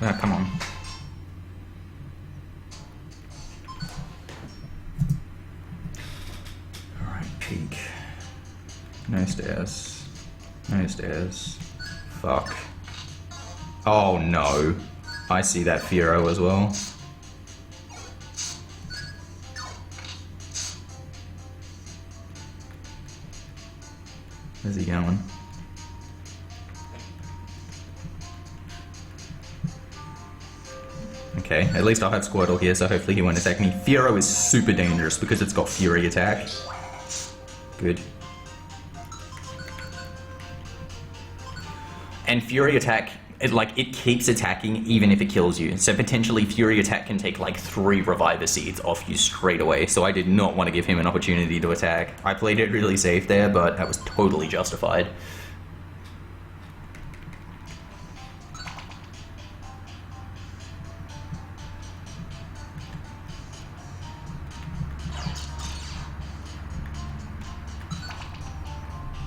Ah, come on. Alright, peak. No stairs. No stairs. Fuck. Oh no. I see that Fiero as well. Where's he going? Okay, at least I'll have Squirtle here, so hopefully he won't attack me. Fiero is super dangerous because it's got Fury attack. Good. And Fury attack, it keeps attacking even if it kills you. So potentially Fury attack can take like 3 Reviver Seeds off you straight away. So I did not want to give him an opportunity to attack. I played it really safe there, but that was totally justified.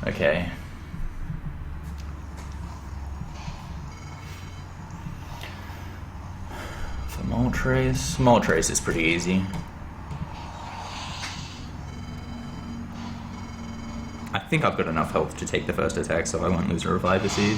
Okay. For Moltres is pretty easy. I think I've got enough health to take the first attack, so I won't lose a Reviver Seed.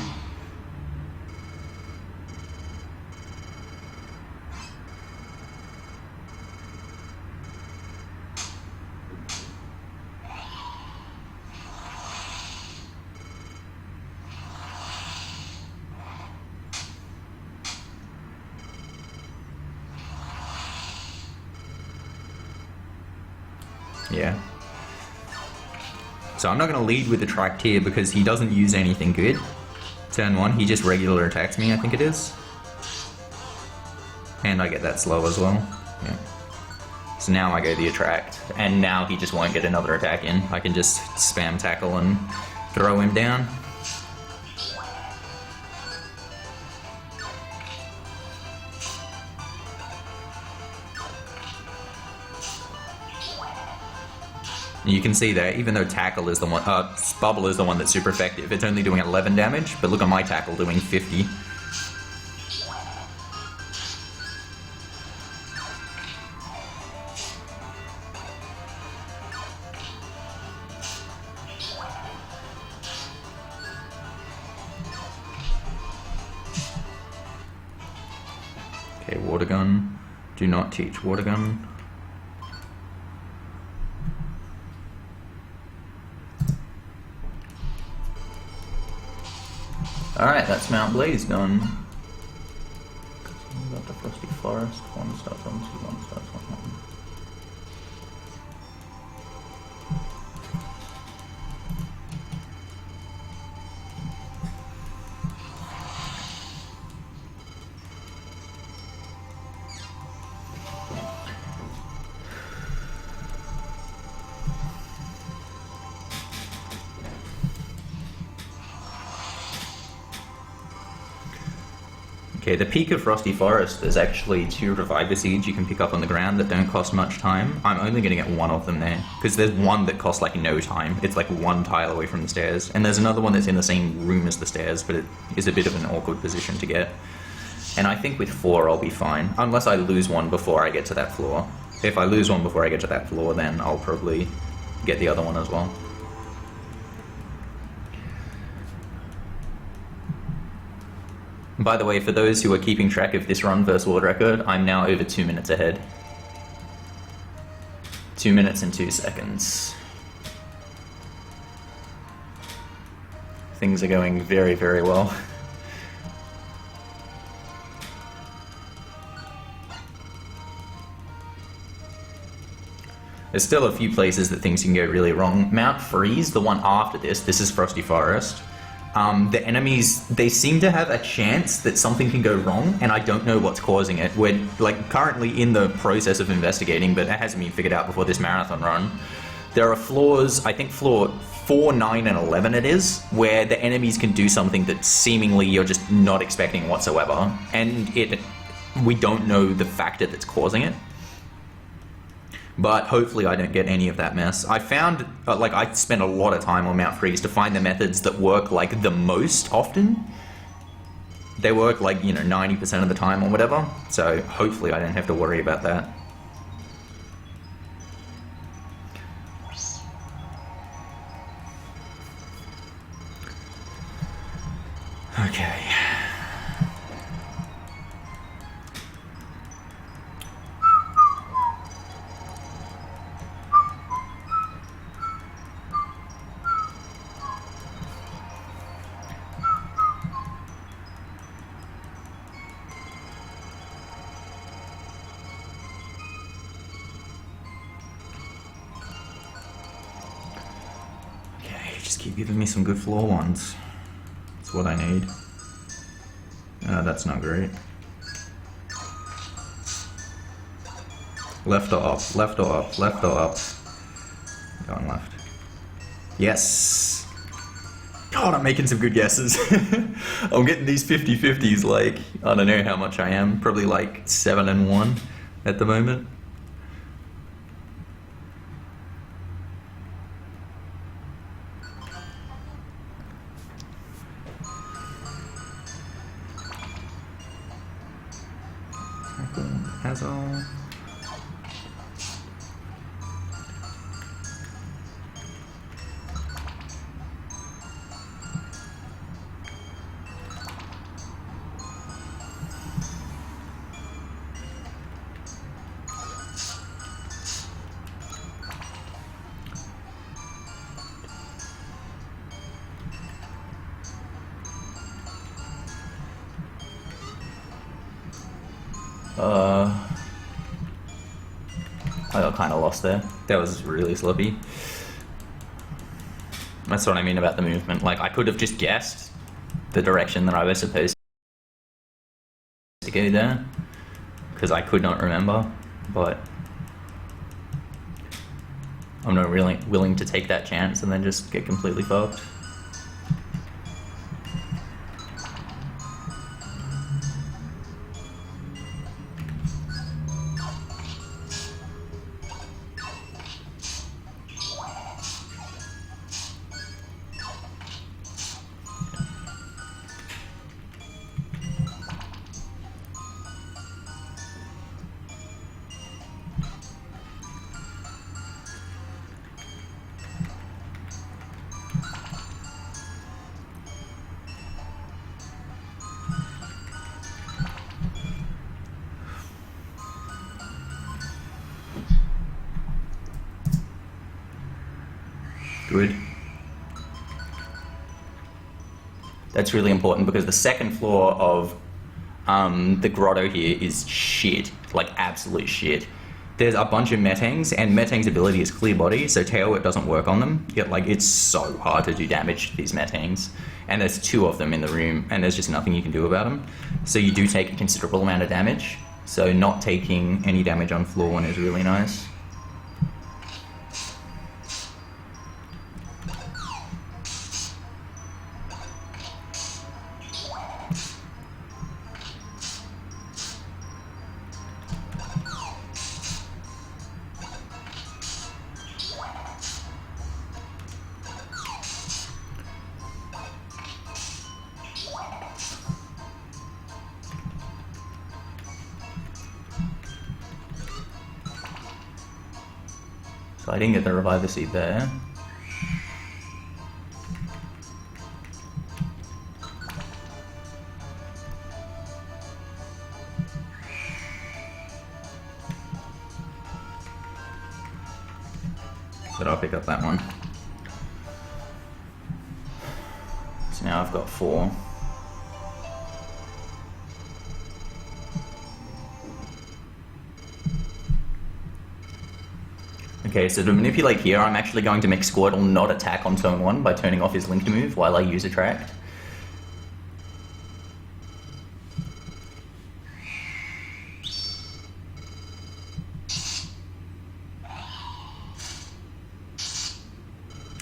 Yeah. So I'm not going to lead with the Tract here because he doesn't use anything good. Turn 1, he just regular attacks me, I think it is. And I get that slow as well. Yeah. So now I go the Attract, and now he just won't get another attack in. I can just spam tackle and throw him down. You can see there, even though Tackle is the one, Bubble is the one that's super effective, it's only doing 11 damage, but look at my Tackle doing 50. Okay, Water Gun. Do not teach Water Gun. Alright, that's Mount Blaze done. Got the Frosty Forest, 1 starts on 2, 1 starts on 1. Okay, the peak of Frosty Forest is actually 2 Reviver Seeds you can pick up on the ground that don't cost much time. I'm only going to get 1 of them there, because there's one that costs like no time. It's like 1 tile away from the stairs. And there's another one that's in the same room as the stairs, but it is a bit of an awkward position to get. And I think with 4 I'll be fine, unless I lose one before I get to that floor. If I lose one before I get to that floor, then I'll probably get the other one as well. By the way, for those who are keeping track of this run versus world record, I'm now over 2 minutes ahead. 2 minutes and 2 seconds. Things are going very, very well. There's still a few places that things can go really wrong. Mount Freeze, the one after this is Frosty Forest. The enemies, they seem to have a chance that something can go wrong, and I don't know what's causing it. We're like currently in the process of investigating, but it hasn't been figured out before this marathon run. There are floors, I think floor 4, 9, and 11 it is, where the enemies can do something that seemingly you're just not expecting whatsoever, and we don't know the factor that's causing it. But hopefully I don't get any of that mess. I found, I spent a lot of time on Mount Freeze to find the methods that work, like, the most often. They work like, 90% of the time or whatever, so hopefully I don't have to worry about that. Okay. Just keep giving me some good floor ones. That's what I need. That's not great. Left or up, left or up, left or up. Going left. Yes! God, I'm making some good guesses. I'm getting these 50-50s like, I don't know how much I am. Probably like 7 and 1 at the moment. Hazel. I got kind of lost there. That was really slippy. That's what I mean about the movement. Like, I could have just guessed the direction that I was supposed to go there, because I could not remember, but I'm not really willing to take that chance and then just get completely fucked. Good. That's really important because the second floor of the grotto here is shit, like absolute shit. There's a bunch of Metangs, and Metang's ability is clear body, so tail whip doesn't work on them. Yet, like, it's so hard to do damage to these Metangs. And there's 2 of them in the room, and there's just nothing you can do about them. So you do take a considerable amount of damage. So not taking any damage on floor 1 is really nice. So I didn't get the Reviver Seed there. But I'll pick up that one. So now I've got 4. Okay, so to manipulate here, I'm actually going to make Squirtle not attack on turn 1 by turning off his linked move while I use Attract.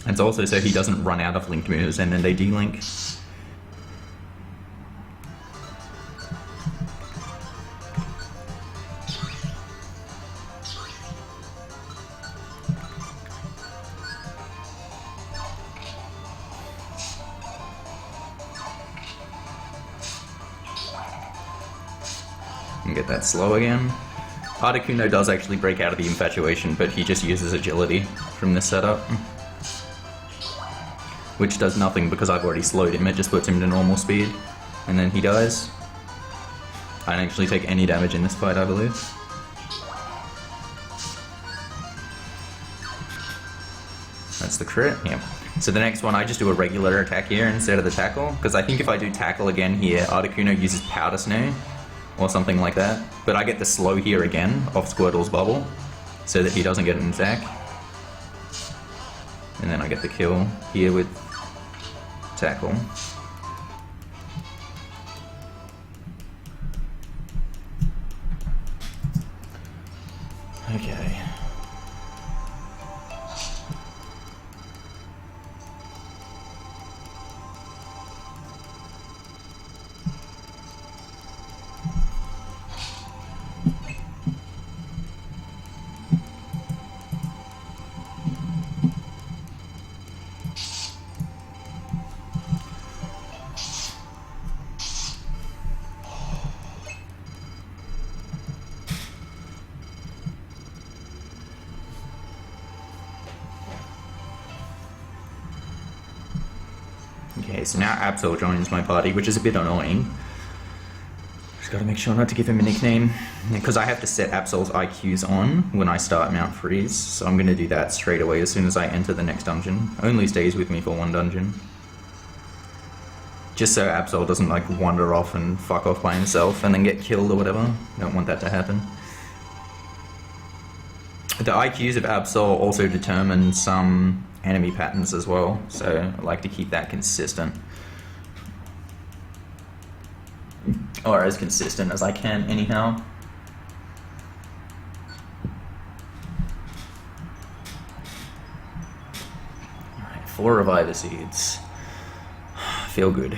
And it's also so he doesn't run out of linked moves and then they de-link. and get that slow again. Articuno does actually break out of the infatuation, but he just uses agility from this setup. Which does nothing because I've already slowed him, it just puts him to normal speed. And then he dies. I don't actually take any damage in this fight, I believe. That's the crit, yeah. So the next one, I just do a regular attack here instead of the tackle, because I think if I do tackle again here, Articuno uses Powder Snow, or something like that. But I get the slow here again, off Squirtle's bubble, so that he doesn't get an attack. And then I get the kill here with tackle. Okay. Okay, so now Absol joins my party, which is a bit annoying. Just gotta make sure not to give him a nickname, because I have to set Absol's IQs on when I start Mount Freeze, so I'm gonna do that straight away as soon as I enter the next dungeon. Only stays with me for one dungeon. Just so Absol doesn't like wander off and fuck off by himself and then get killed or whatever. Don't want that to happen. The IQs of Absol also determine some enemy patterns as well, so I like to keep that consistent. Or as consistent as I can, anyhow. Alright, 4 Reviver Seeds. Feel good.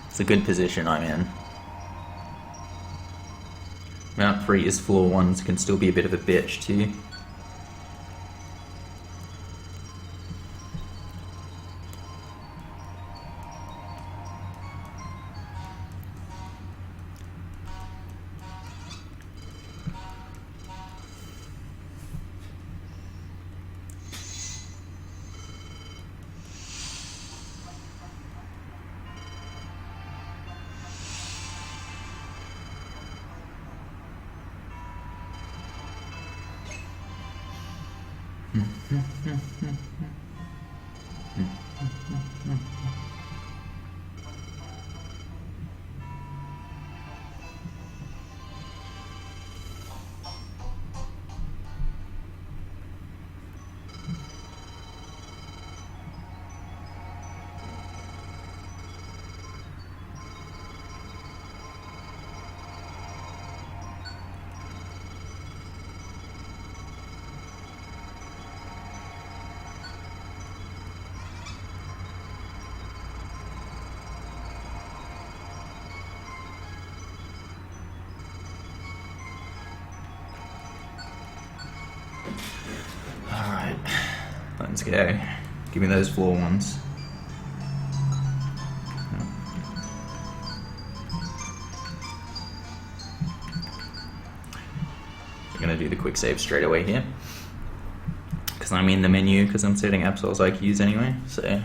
It's a good position I'm in. Mount Freeze floor 1s can still be a bit of a bitch too. Alright, let's go. Give me those floor 1s. We're gonna do the quick save straight away here. Because I'm in the menu, because I'm setting Absol's IQs anyway, so.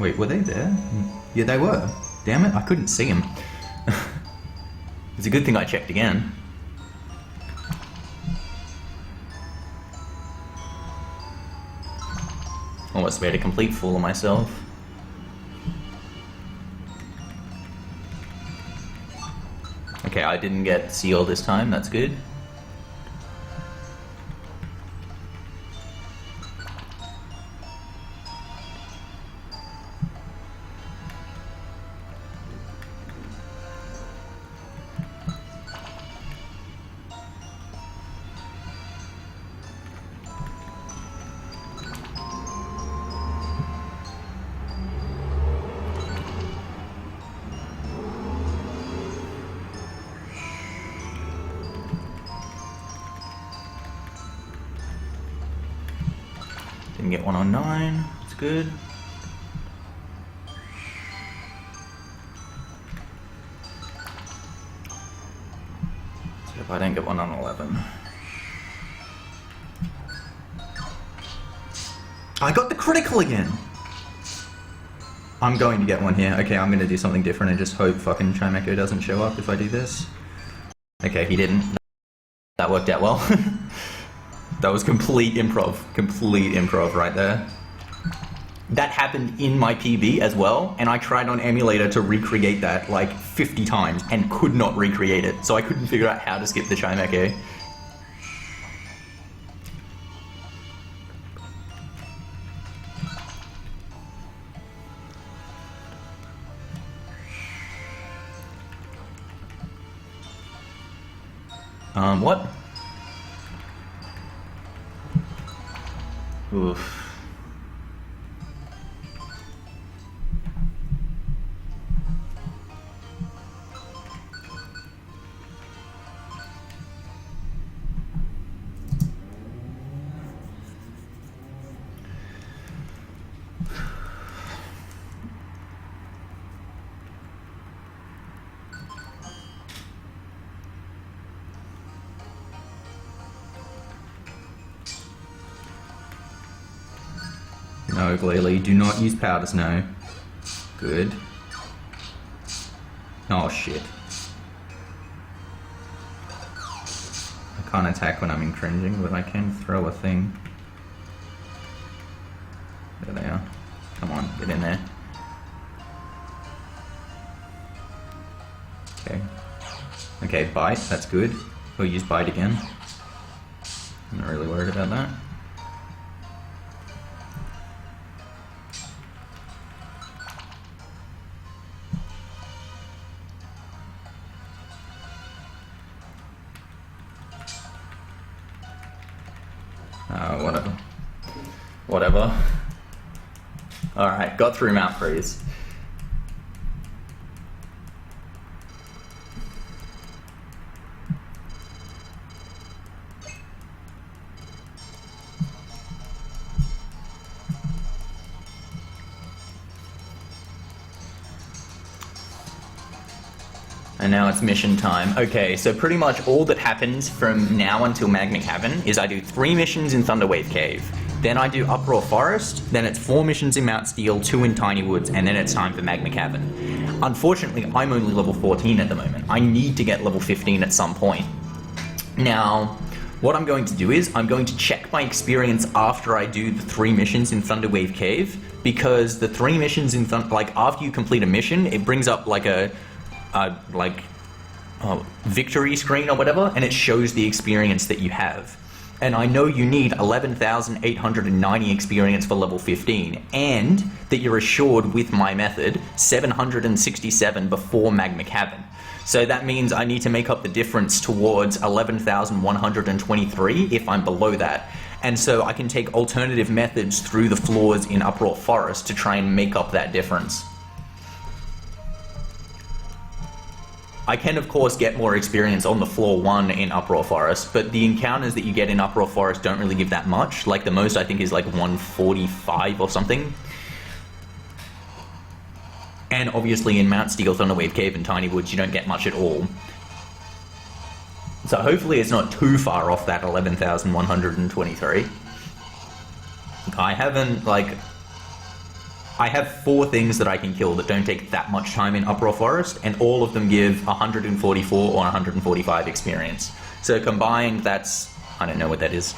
Wait, were they there? Yeah, they were. Damn it, I couldn't see them. It's a good thing I checked again. Almost made a complete fool of myself. Okay, I didn't get Seal this time, that's good. can get one on 9. It's good. So if I don't get one on 11. I got the critical again! I'm going to get one here. Okay, I'm going to do something different and just hope fucking Chimecho doesn't show up if I do this. Okay, he didn't. That worked out well. That was complete improv right there. That happened in my PB as well, and I tried on emulator to recreate that like 50 times and could not recreate it, so I couldn't figure out how to skip the Chimecho. What? Oof. No, Glalie, do not use powder snow. Good. Oh shit. I can't attack when I'm encringing, but I can throw a thing. There they are. Come on, get in there. Okay. Okay, bite, that's good. We'll use bite again. I'm not really worried about that. Whatever. Whatever. Alright, got through Mount Freeze. And now it's mission time. Okay, so pretty much all that happens from now until Magma Cavern is I do 3 missions in Thunderwave Cave. Then I do Uproar Forest, then it's 4 missions in Mount Steel, 2 in Tiny Woods, and then it's time for Magma Cavern. Unfortunately, I'm only level 14 at the moment. I need to get level 15 at some point. Now, what I'm going to do is I'm going to check my experience after I do the 3 missions in Thunderwave Cave, because the 3 missions in after you complete a mission, it brings up like a victory screen or whatever, and it shows the experience that you have. And I know you need 11,890 experience for level 15, and that you're assured with my method 767 before Magma Cavern. So that means I need to make up the difference towards 11,123 if I'm below that. And so I can take alternative methods through the floors in Uproar Forest to try and make up that difference. I can, of course, get more experience on the floor 1 in Uproar Forest, but the encounters that you get in Uproar Forest don't really give that much. Like, the most, I think, is like 145 or something. And obviously in Mount Steel, Thunderwave Cave, and Tiny Woods, you don't get much at all. So hopefully it's not too far off that 11,123. I have 4 things that I can kill that don't take that much time in Uproar Forest, and all of them give 144 or 145 experience. So combined, that's... I don't know what that is.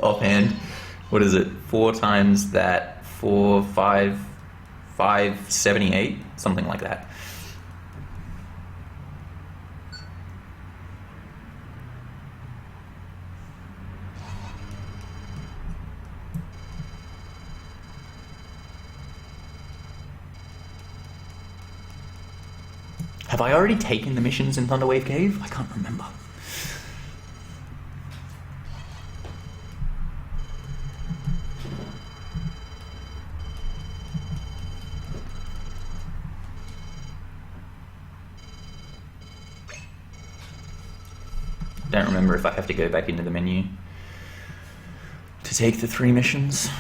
Offhand. What is it? 4 times that? 4, 5, 78? Something like that. Have I already taken the missions in Thunderwave Cave? I can't remember. Don't remember if I have to go back into the menu to take the 3 missions.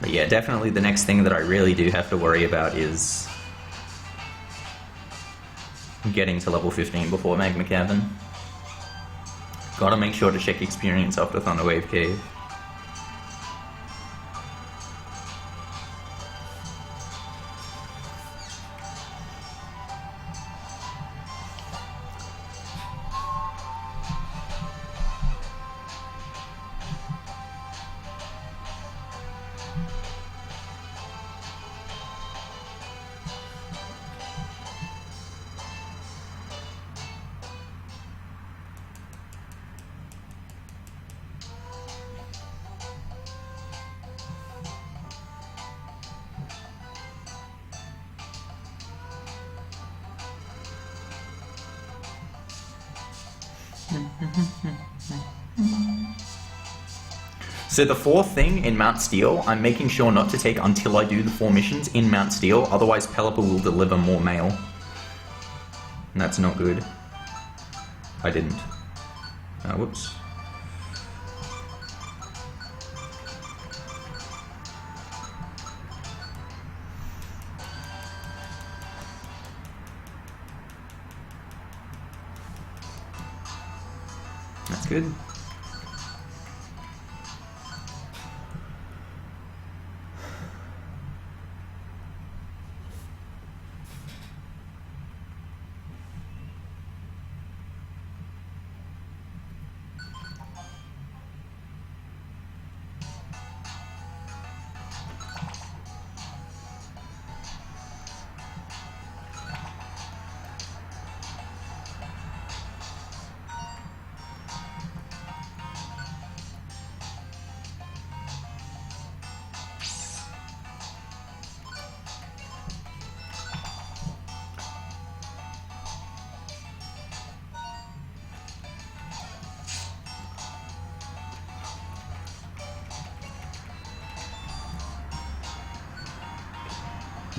But yeah, definitely the next thing that I really do have to worry about is getting to level 15 before Magma Cavern. Gotta make sure to check experience after Thunderwave Cave. So the 4th thing in Mount Steel, I'm making sure not to take until I do the 4 missions in Mount Steel, otherwise Pelipper will deliver more mail. And that's not good. I didn't. Whoops. That's good.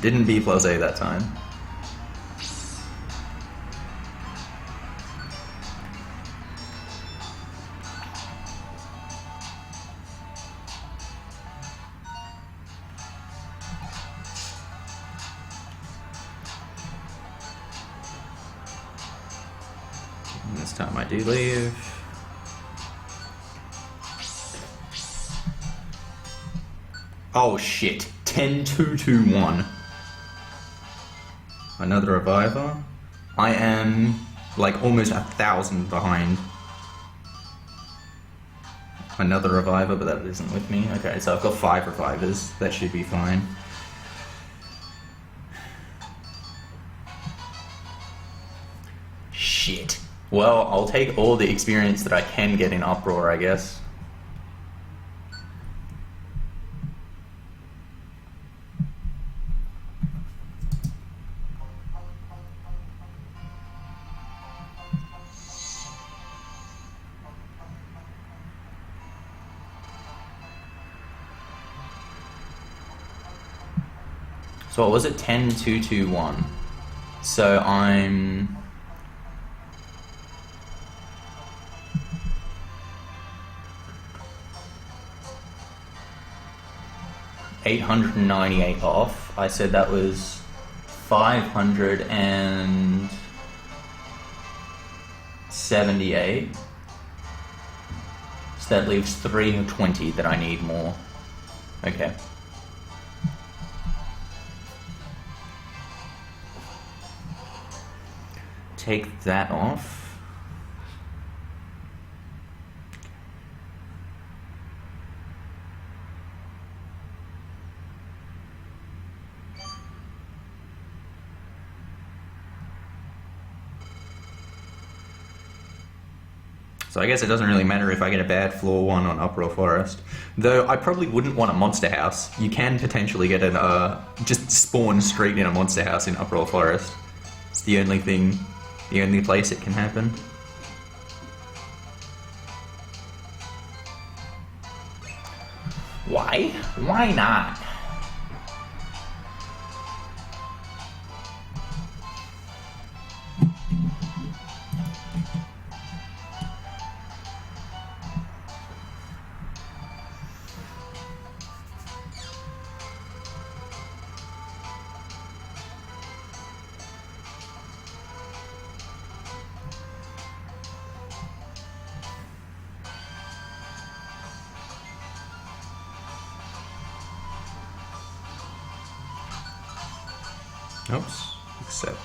Didn't B plus A that time. And this time I do leave. Oh shit. 10-2-2-1. Another reviver. I am like almost 1,000 behind. Another reviver, but that isn't with me. Okay, so I've got 5 revivers. That should be fine. Shit. Well, I'll take all the experience that I can get in Uproar, I guess. So what was it? 10-2-2-1. So I'm... $898 off. I said that was 578. So that leaves 320 that I need more. Okay. take that off. So I guess it doesn't really matter if I get a bad floor 1 on Uproar Forest. Though I probably wouldn't want a monster house. You can potentially get an, just spawn straight in a monster house in Uproar Forest. It's the only thing, the only place it can happen. Why? Why not? Oops, accept.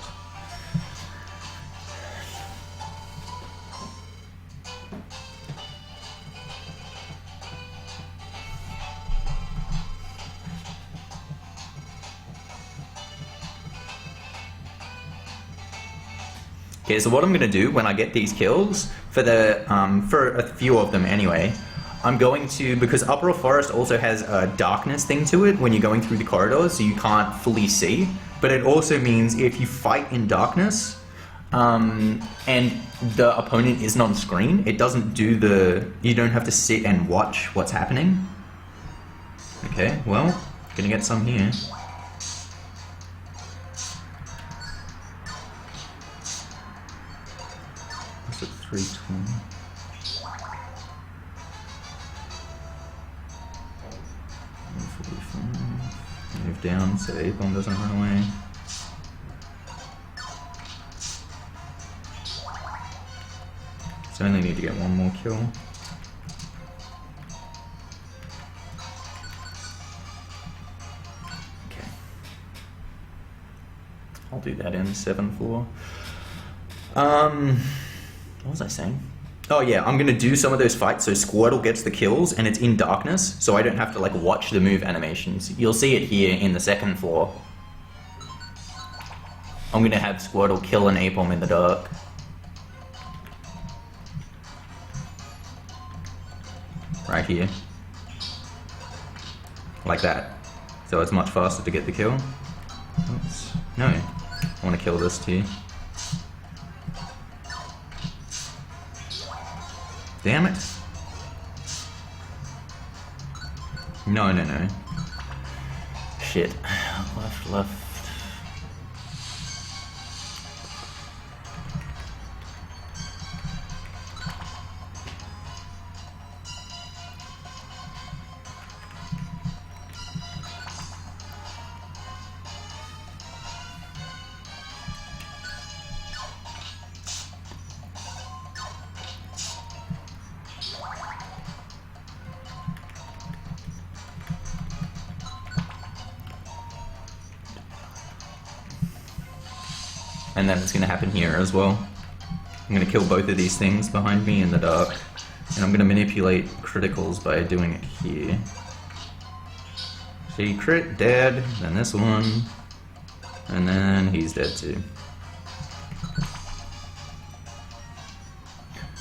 Okay, so what I'm gonna do when I get these kills, for a few of them anyway, I'm going to, because Uproar Forest also has a darkness thing to it when you're going through the corridors, so you can't fully see. But it also means if you fight in darkness, and the opponent isn't on screen, it doesn't do you don't have to sit and watch what's happening. Okay, well, gonna get some here. That's at 320. Move down so A-bomb doesn't run away. So I only need to get one more kill. Okay. I'll do that in 7th floor. What was I saying? Oh yeah, I'm gonna do some of those fights so Squirtle gets the kills and it's in darkness, so I don't have to like watch the move animations. You'll see it here in the 2nd floor. I'm gonna have Squirtle kill an Apom in the dark. Right here. Like that. So it's much faster to get the kill. Oops. No. I wanna kill this too. Damn it. No, no, no. Shit. Left, left. And then it's going to happen here as well. I'm going to kill both of these things behind me in the dark. And I'm going to manipulate criticals by doing it here. See, crit, dead, then this one, and then he's dead too.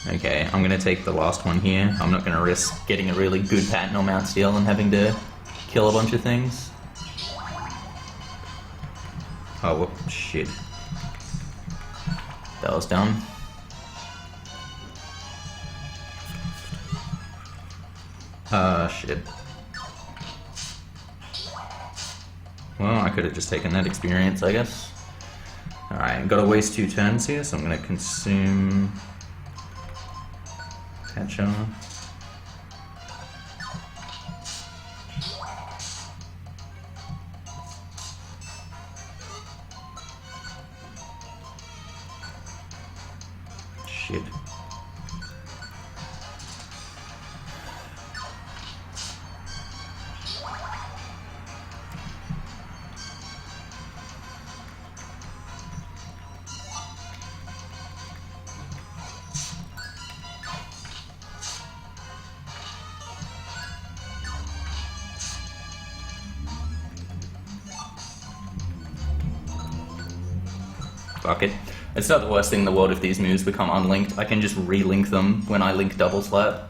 Okay, I'm going to take the last one here. I'm not going to risk getting a really good pattern on Mount Steel and having to kill a bunch of things. Oh, whoop, shit. That was dumb. Shit. Well, I could have just taken that experience, I guess. Alright, gotta waste 2 turns here, so I'm gonna consume Catcher. Shit. Fuck it. It's not the worst thing in the world if these moves become unlinked. I can just re-link them when I link double slap.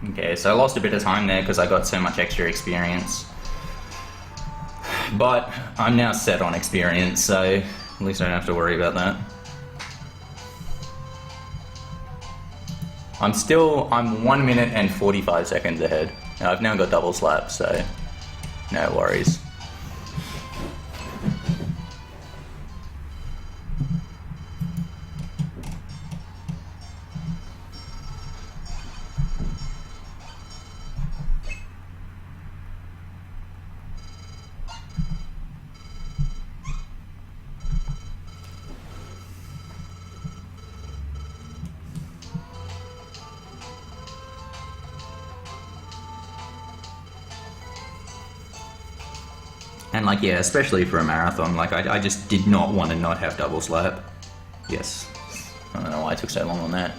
Okay, so I lost a bit of time there because I got so much extra experience. But I'm now set on experience, so at least I don't have to worry about that. I'm 1 minute and 45 seconds ahead. Now I've now got double slap, so no worries. And like, yeah, especially for a marathon, like I just did not want to not have double slap. Yes. I don't know why I took so long on that.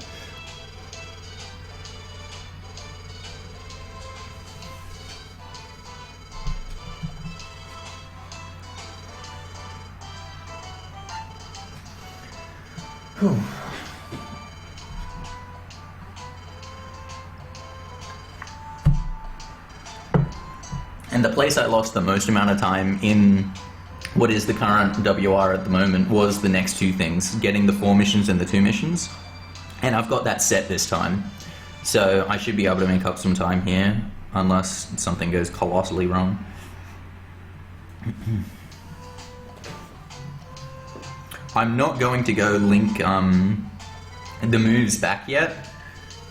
Whew. And the place I lost the most amount of time in what is the current WR at the moment was the next two things, getting the 4 missions and the 2 missions. And I've got that set this time. So I should be able to make up some time here, unless something goes colossally wrong. I'm not going to go link the moves back yet,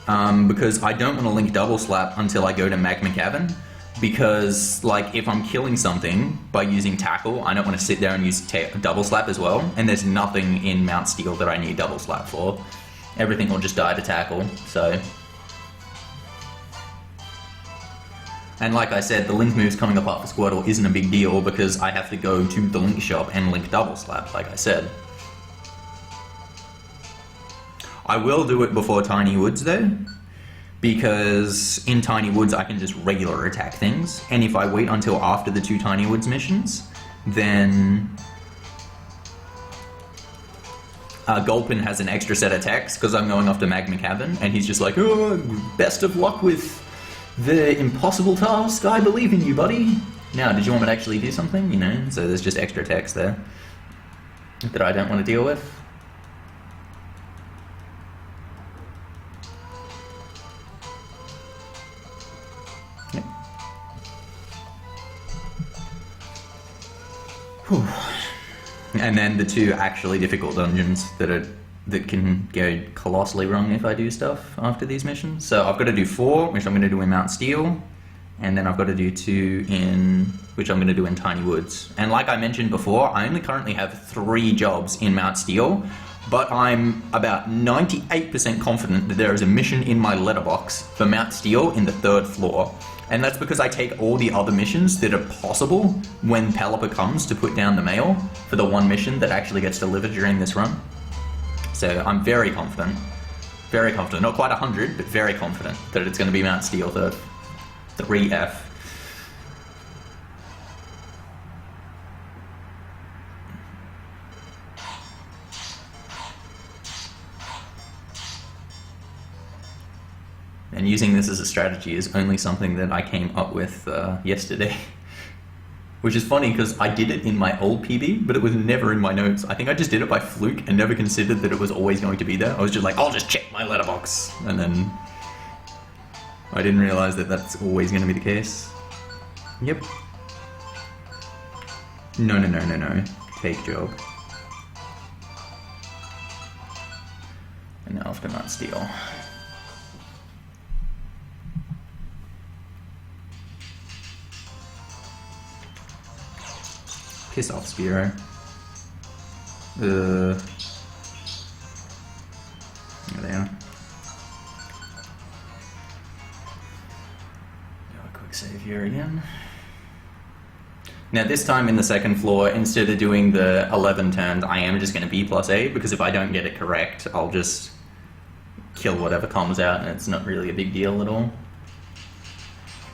because I don't want to link double slap until I go to Magma Cavern. Because, like, if I'm killing something by using tackle, I don't want to sit there and use double slap as well. And there's nothing in Mount Steel that I need double slap for. Everything will just die to tackle, so. And like I said, the link moves coming up after Squirtle isn't a big deal because I have to go to the link shop and link double slap, like I said. I will do it before Tiny Woods though, because in Tiny Woods I can just regular attack things, and if I wait until after the 2 Tiny Woods missions, then Gulpin has an extra set of attacks because I'm going after Magma Cavern, and he's just like, oh, best of luck with the impossible task, I believe in you, buddy. Now, did you want me to actually do something? You know, so there's just extra attacks there that I don't want to deal with. Whew. And then the 2 actually difficult dungeons that can go colossally wrong if I do stuff after these missions. So I've got to do 4, which I'm going to do in Mount Steel, and then I've got to do 2 in, which I'm going to do in Tiny Woods. And like I mentioned before, I only currently have 3 jobs in Mount Steel, but I'm about 98% confident that there is a mission in my letterbox for Mount Steel in the 3rd floor. And that's because I take all the other missions that are possible when Pelipper comes to put down the mail for the 1 mission that actually gets delivered during this run. So I'm very confident, not quite 100, but very confident that it's going to be Mount Steel 3F. And using this as a strategy is only something that I came up with yesterday. Which is funny because I did it in my old PB, but it was never in my notes. I think I just did it by fluke and never considered that it was always going to be there. I was just like, I'll just check my letterbox. And then I didn't realize that that's always going to be the case. Yep. No. Take job. And now after Mount Steel. Piss off, Spiro. There they are. Do a quick save here again. Now this time in the second floor, instead of doing the 11 turns, I am just going to B+8, because if I don't get it correct, I'll just kill whatever comes out, and it's not really a big deal at all.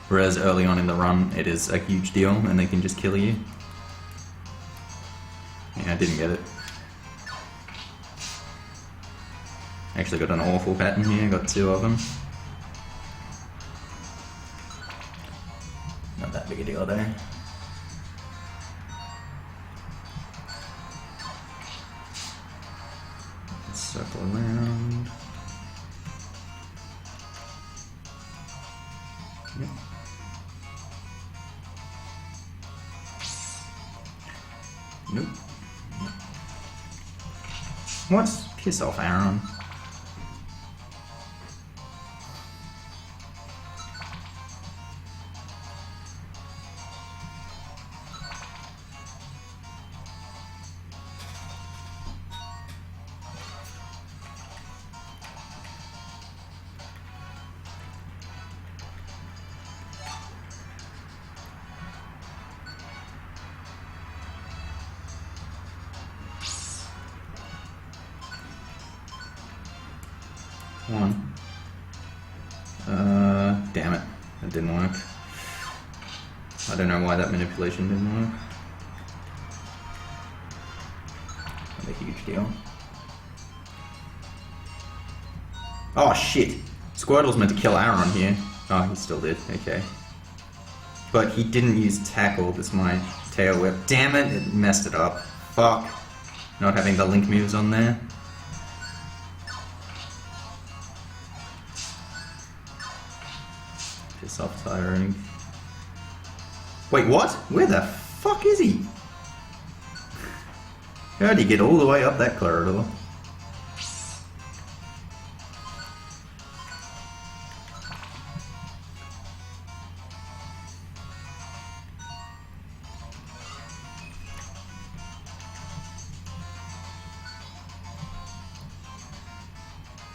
Whereas early on in the run, it is a huge deal, and they can just kill you. Yeah, I didn't get it. Actually got an awful pattern here, got 2 of them. Not that big a deal though. Circle around. Yep. Nope. What? Piss off, Aaron. One. Damn it. That didn't work. I don't know why that manipulation didn't work. Not a huge deal. Oh shit! Squirtle's meant to kill Aaron here. Oh, he still did. Okay. But he didn't use tackle, that's my tail whip. Damn it, it messed it up. Fuck. Not having the link moves on there. Piss off, tiring. Wait, what? Where the fuck is he? How did he get all the way up that corridor?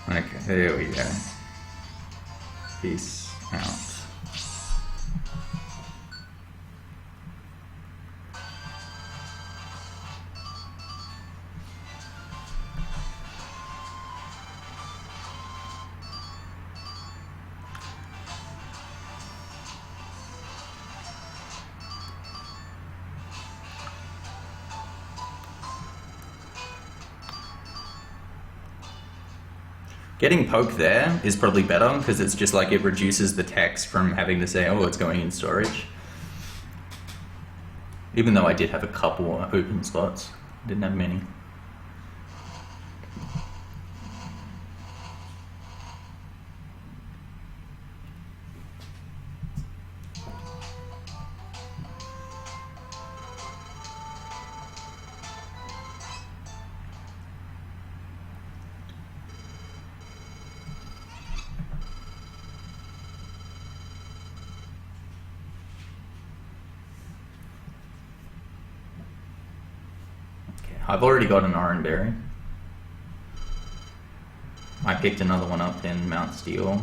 Okay, here we go. Peace out. Getting poke there is probably better, because it's just like it reduces the text from having to say, oh, it's going in storage. Even though I did have a couple open spots, didn't have many. I've already got an Iron Berry. I picked another one up in Mount Steel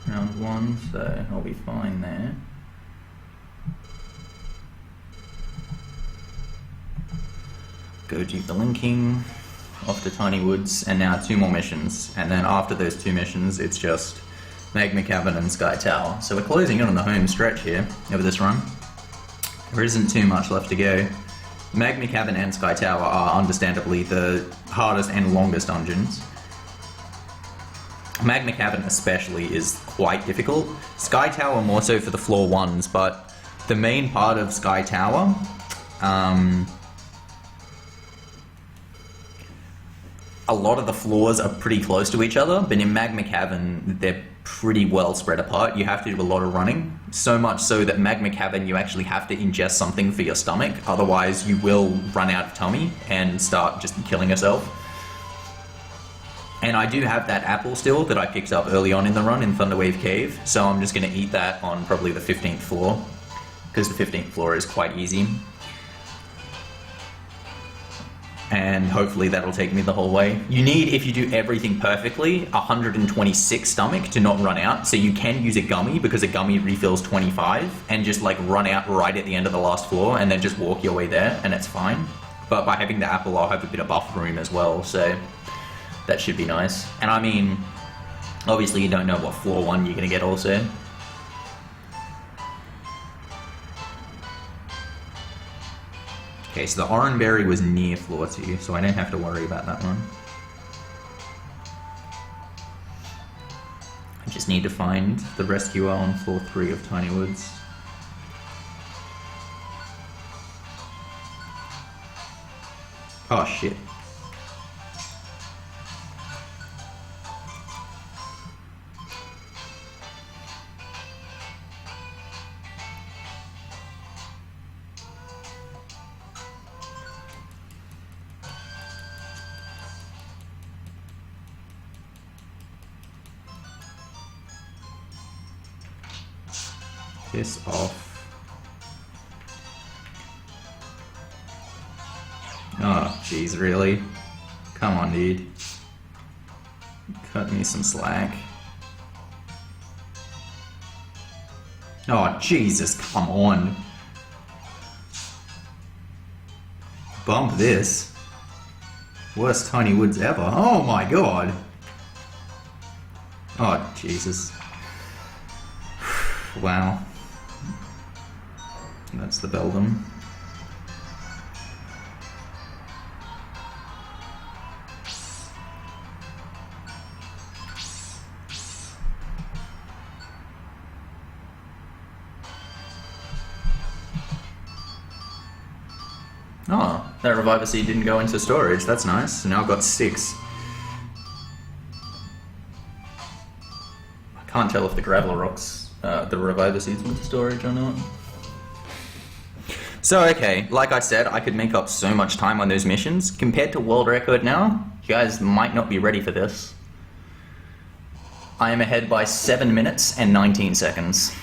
round 1, so I'll be fine there. Goji the linking, off to Tiny Woods, and now 2 more missions. And then after those 2 missions, it's just Magma Cavern and Sky Tower. So we're closing in on the home stretch here over this run. There isn't too much left to go. Magma Cavern and Sky Tower are understandably the hardest and longest dungeons. Magma Cavern especially is quite difficult. Sky Tower more so for the floor 1s, but the main part of Sky Tower, a lot of the floors are pretty close to each other, but in Magma Cavern they're pretty well spread apart. You have to do a lot of running, so much so that Magma Cavern you actually have to ingest something for your stomach, otherwise you will run out of tummy and start just killing yourself. And I do have that apple still that I picked up early on in the run in Thunderwave Cave, so I'm just going to eat that on probably the 15th floor, because the 15th floor is quite easy. and hopefully that'll take me the whole way. You need, if you do everything perfectly, 126 stomach to not run out, so you can use a gummy because a gummy refills 25 and just like run out right at the end of the last floor and then just walk your way there and it's fine. But by having the apple, I'll have a bit of buff room as well, so that should be nice. And I mean, obviously you don't know what floor 1 you're gonna get also. Okay, so the orangeberry was near floor 2, so I don't have to worry about that one. I just need to find the rescuer on floor 3 of Tiny Woods. Oh shit. Piss off. Oh, jeez, really? Come on, dude. Cut me some slack. Oh, Jesus, come on. Bump this. Worst Tiny Woods ever. Oh my god. Oh, Jesus. Wow. That's the Beldum. Oh, that Reviver Seed didn't go into storage. That's nice. So now I've got 6. I can't tell if the Gravel Rocks, the Reviver Seeds went to storage or not. So, okay, like I said, I could make up so much time on those missions. Compared to world record now, you guys might not be ready for this. I am ahead by 7 minutes and 19 seconds.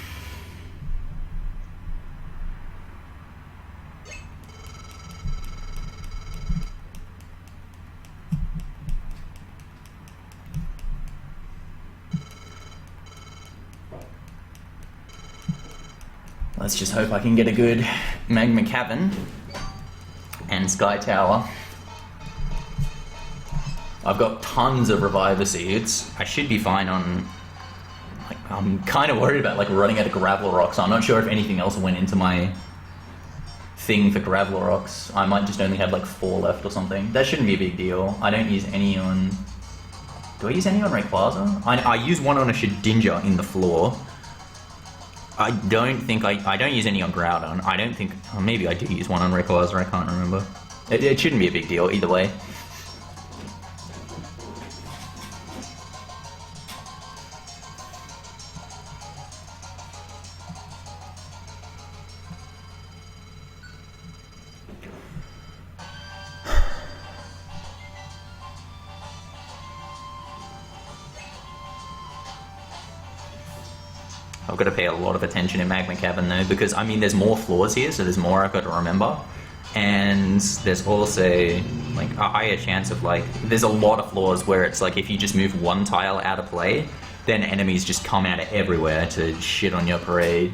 Let's just hope I can get a good Magma Cavern and Sky Tower. I've got tons of Reviver Seeds. I should be fine on... Like, I'm kind of worried about like running out of Gravel Rocks. I'm not sure if anything else went into my thing for Gravel Rocks. I might just only have like 4 left or something. That shouldn't be a big deal. I don't use any on... Do I use any on Rayquaza? I use one on a Shedinja in the floor. I don't think I don't use any on Groudon. I don't think... Oh, maybe I do use one on Rayquaza, I can't remember. It shouldn't be a big deal either way. I've got to pay a lot of attention in Magma Cavern though, because I mean there's more floors here, so there's more I've got to remember. And there's also like a higher chance of like, there's a lot of floors where it's like if you just move one tile out of play, then enemies just come out of everywhere to shit on your parade.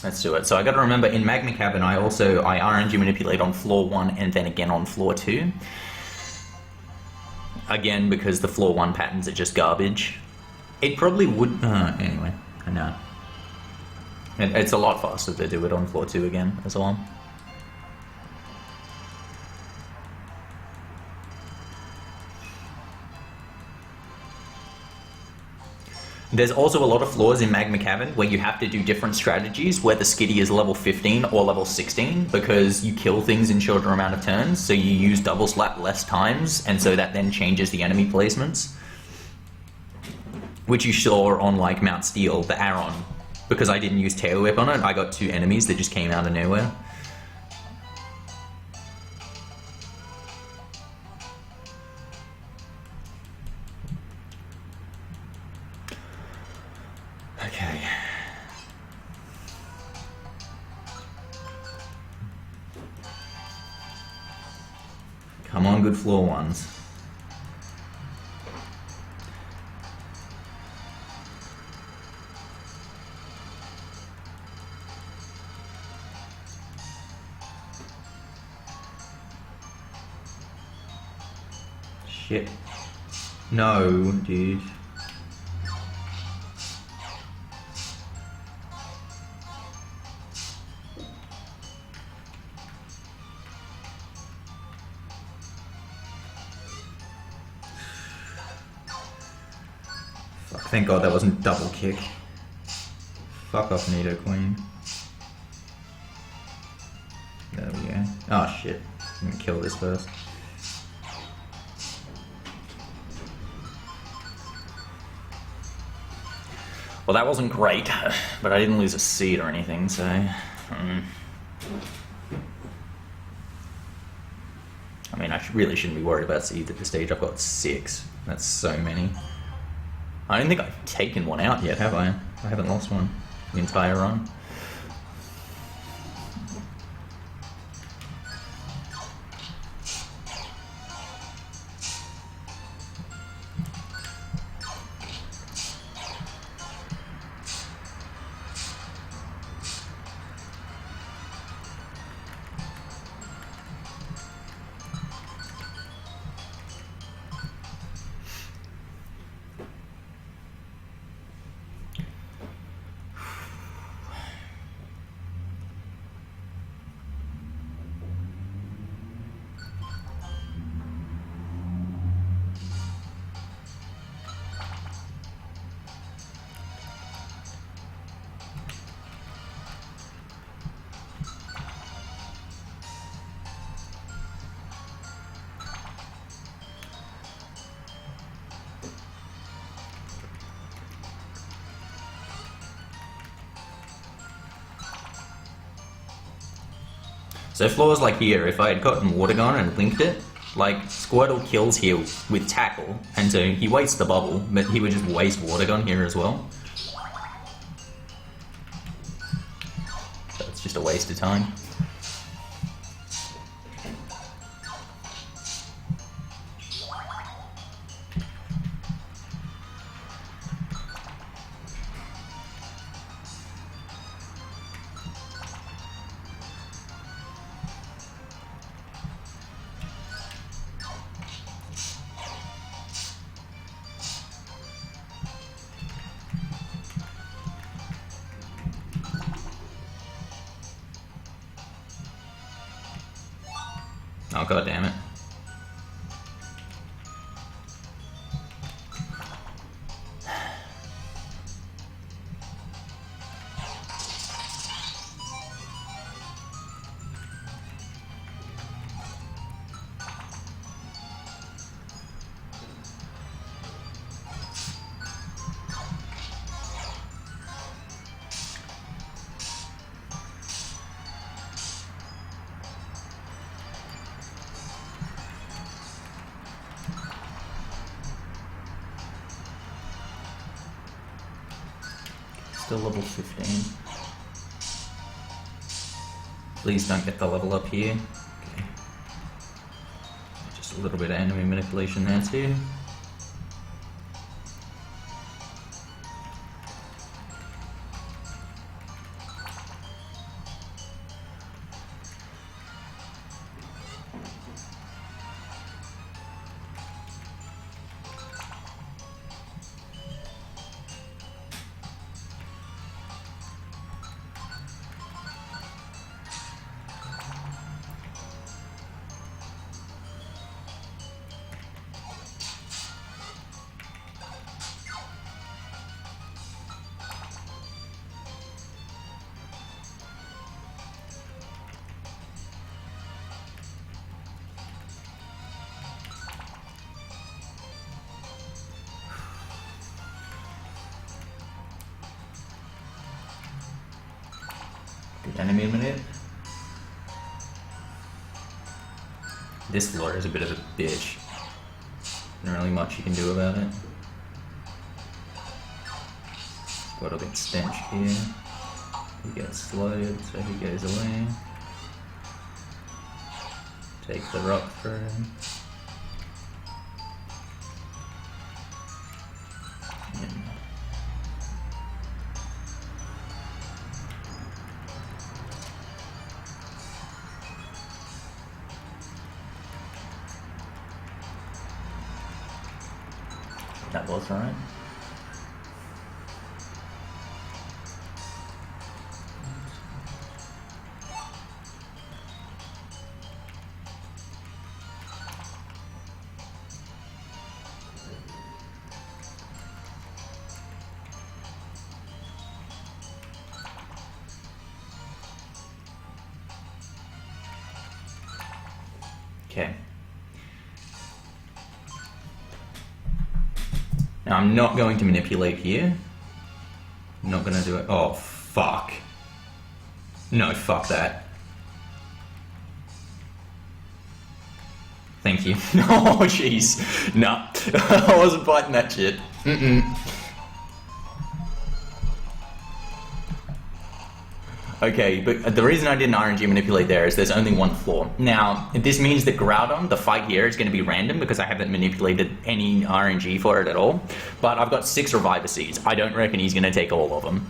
let's do it. So I got to remember, in Magma Cavern, I RNG manipulate on floor 1 and then again on floor 2. Again, because the floor 1 patterns are just garbage. It probably would... anyway, I know. It's a lot faster to do it on floor 2 again, as well. There's also a lot of floors in Magma Cavern where you have to do different strategies where the skitty is level 15 or level 16 because you kill things in shorter amount of turns, so you use double slap less times, and so that then changes the enemy placements. Which you saw on like Mount Steel, the Aron. Because I didn't use Tail Whip on it, I got 2 enemies that just came out of nowhere. Okay. Come on, good floor 1s. Shit. No, dude. Fuck, thank God that wasn't double kick. Fuck off, Nido Queen. There we go. Oh shit. I'm gonna kill this first. Well, that wasn't great, but I didn't lose a seed or anything, so... I mean, I really shouldn't be worried about seeds at this stage. I've got 6. That's so many. I don't think I've taken one out yet, have I? I haven't lost one the entire run. So floors like here, if I had gotten Water Gun and linked it, like Squirtle kills here with Tackle, and so he wastes the bubble, but he would just waste Water Gun here as well. So it's just a waste of time. Oh, god damn it. Still level 15. Please don't get the level up here. Okay. Just a little bit of enemy manipulation there too. enemy minute. This floor is a bit of a bitch. Not really much you can do about it. Got a bit stench here. He gets slowed, so he goes away. Take the rock through. That was right. Okay. Now I'm not going to manipulate here. I'm not gonna do it. Oh, fuck. No, fuck that. Thank you. Oh, jeez. No, I wasn't fighting that shit. Okay, but the reason I didn't RNG manipulate there is there's only one floor. Now, this means that Groudon, the fight here, is going to be random because I haven't manipulated any RNG for it at all. But I've got 6 Reviver Seeds. I don't reckon he's going to take all of them.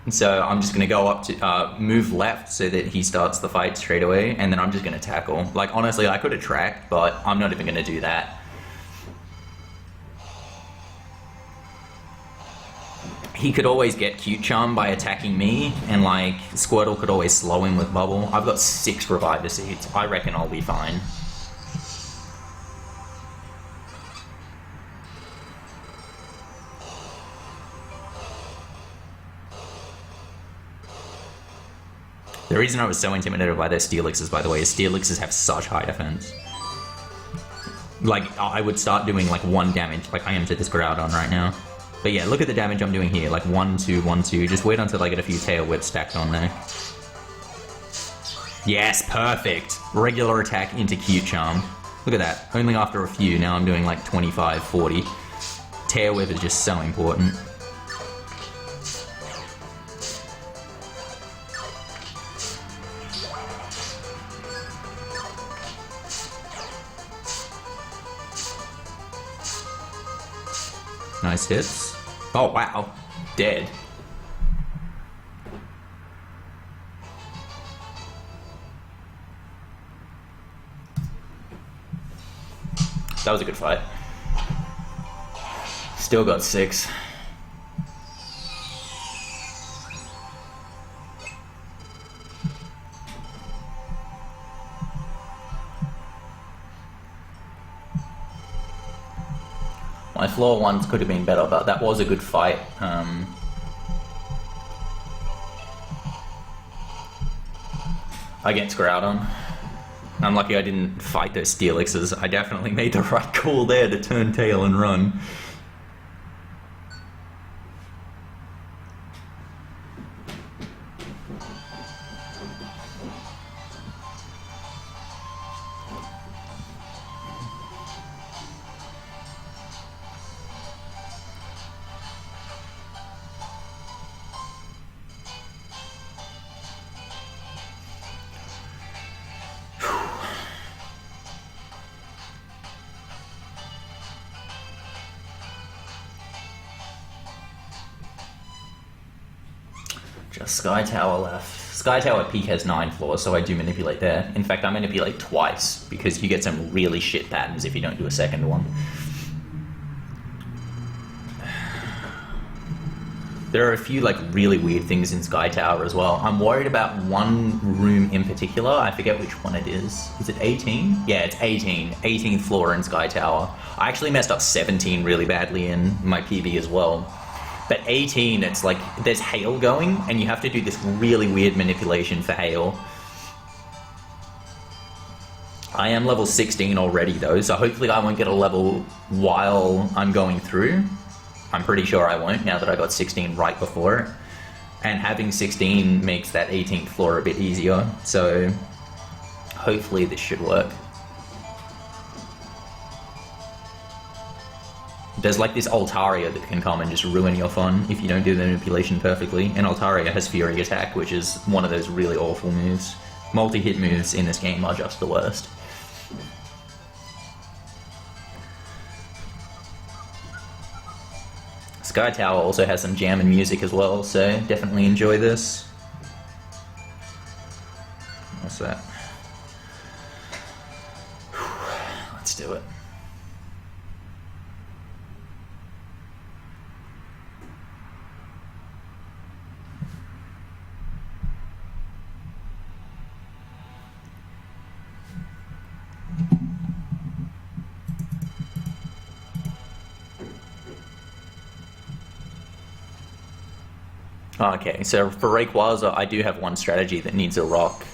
So I'm just going to go up to move left so that he starts the fight straight away, and then I'm just going to tackle. Like, honestly, I could have tracked, but I'm not even going to do that. He could always get Cute Charm by attacking me, and like Squirtle could always slow him with Bubble. I've got 6 Reviver Seeds. I reckon I'll be fine. The reason I was so intimidated by their Steelixes, by the way, is Steelixes have such high defense. Like, I would start doing like 1 damage, like I am to this Groudon right now. But yeah, look at the damage I'm doing here, like 1, 2, 1, 2. Just wait until I get a few Tail Whips stacked on there. Yes, perfect! Regular attack into Cute Charm. Look at that, only after a few, now I'm doing like 25, 40. Tail Whip is just so important. Nice hits. Oh, wow. Dead. That was a good fight. Still got 6. My floor ones could have been better, but that was a good fight. Against Groudon. I'm lucky I didn't fight those Steelixes. I definitely made the right call there to turn tail and run. Just Sky Tower left. Sky Tower peak has 9 floors, so I do manipulate there. In fact, I manipulate twice, because you get some really shit patterns if you don't do a second one. There are a few like really weird things in Sky Tower as well. I'm worried about one room in particular. I forget which one it is. Is it 18? Yeah, it's 18. 18th floor in Sky Tower. I actually messed up 17 really badly in my PB as well. But 18, it's like, there's hail going, and you have to do this really weird manipulation for hail. I am level 16 already though, so hopefully I won't get a level while I'm going through. I'm pretty sure I won't now that I got 16 right before it. And having 16 makes that 18th floor a bit easier, so hopefully this should work. There's like this Altaria that can come and just ruin your fun if you don't do the manipulation perfectly, and Altaria has Fury Attack, which is one of those really awful moves. Multi-hit moves in this game are just the worst. Sky Tower also has some jam and music as well, so definitely enjoy this. What's that? Let's do it. Okay, so for Rayquaza, I do have one strategy that needs a rock,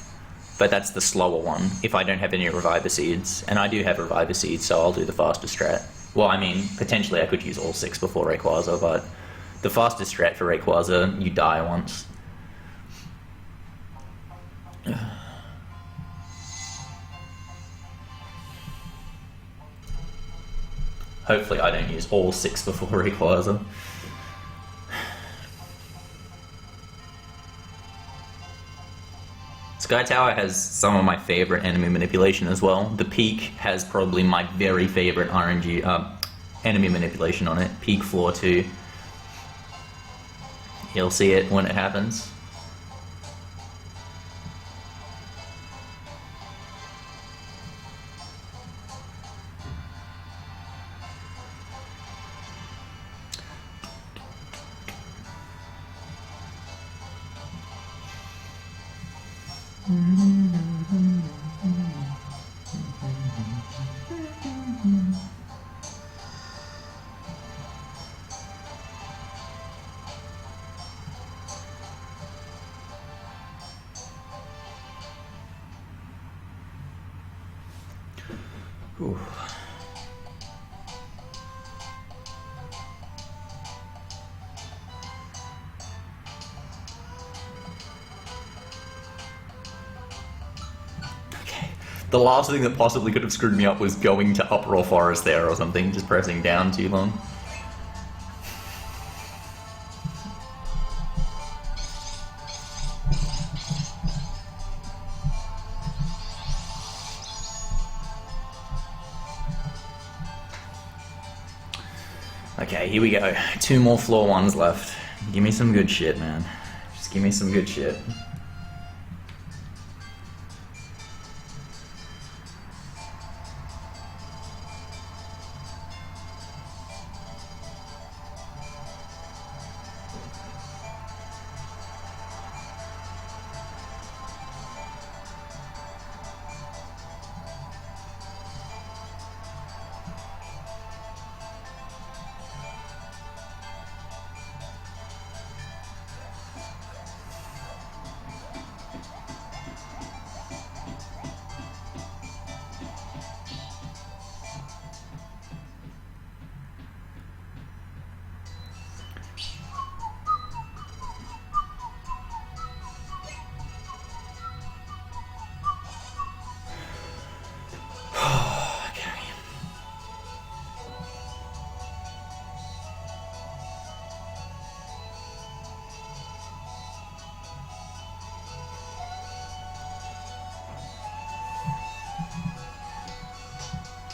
but that's the slower one if I don't have any Reviver Seeds, and I do have Reviver Seeds, so I'll do the faster strat. Well, I mean, potentially I could use all 6 before Rayquaza, but the fastest strat for Rayquaza, you die once. Hopefully I don't use all 6 before Rayquaza. Sky Tower has some of my favorite enemy manipulation as well. The Peak has probably my very favorite RNG enemy manipulation on it. Peak Floor 2. You'll see it when it happens. Ooh. Okay. The last thing that possibly could have screwed me up was going to Uproar Forest there or something, just pressing down too long. Okay, here we go. 2 more floor 1s left. Give me some good shit, man. Just give me some good shit.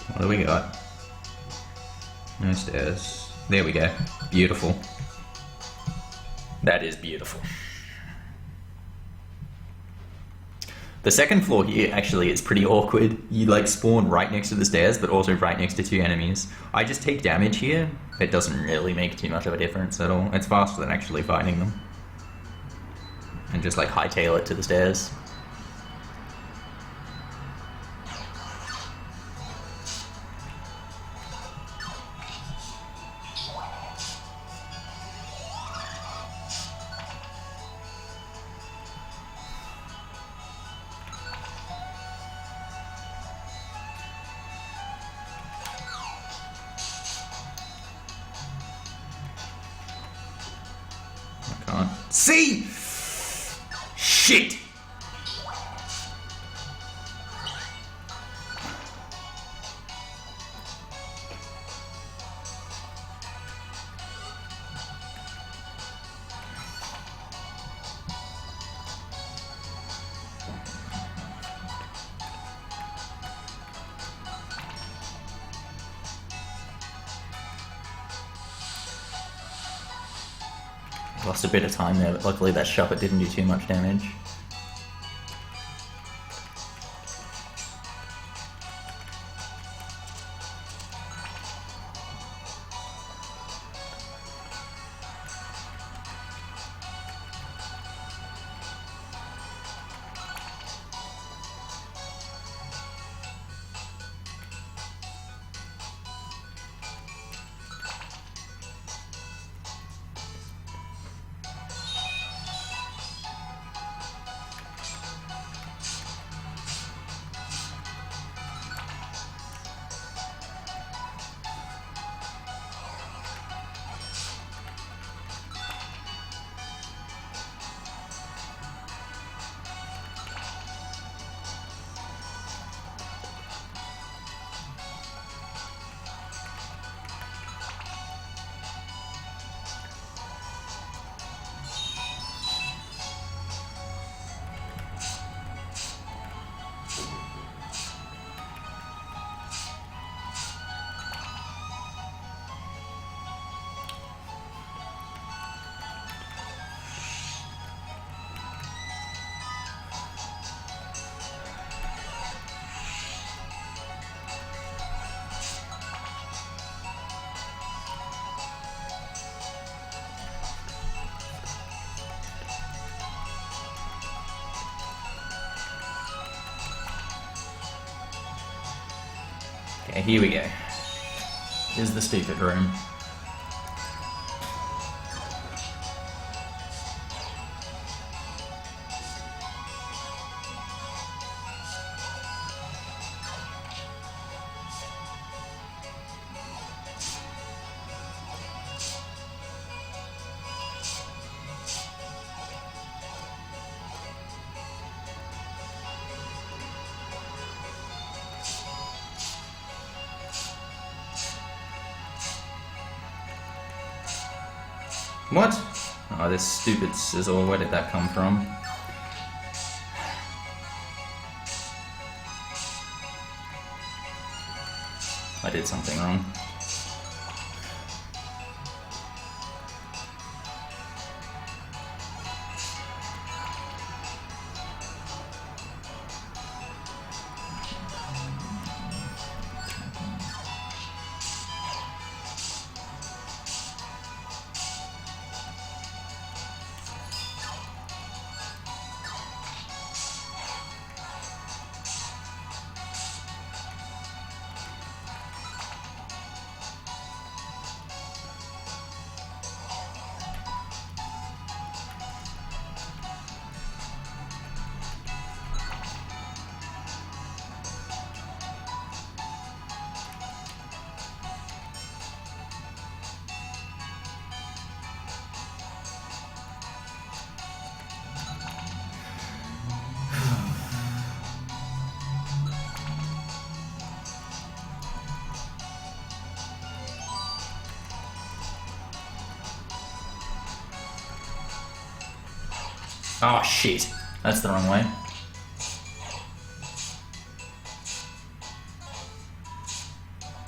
What do we got? No stairs. There we go. Beautiful. That is beautiful. The second floor here actually is pretty awkward. You like spawn right next to the stairs, but also right next to 2 enemies. I just take damage here. It doesn't really make too much of a difference at all. It's faster than actually fighting them. And just like hightail it to the stairs. can't. See? Shit! Lost a bit of time there, but luckily that shuffle didn't do too much damage. Okay, here we go. Here's the stupid room. What? Oh, this stupid sizzle, where did that come from? I did something wrong. Oh shit, that's the wrong way.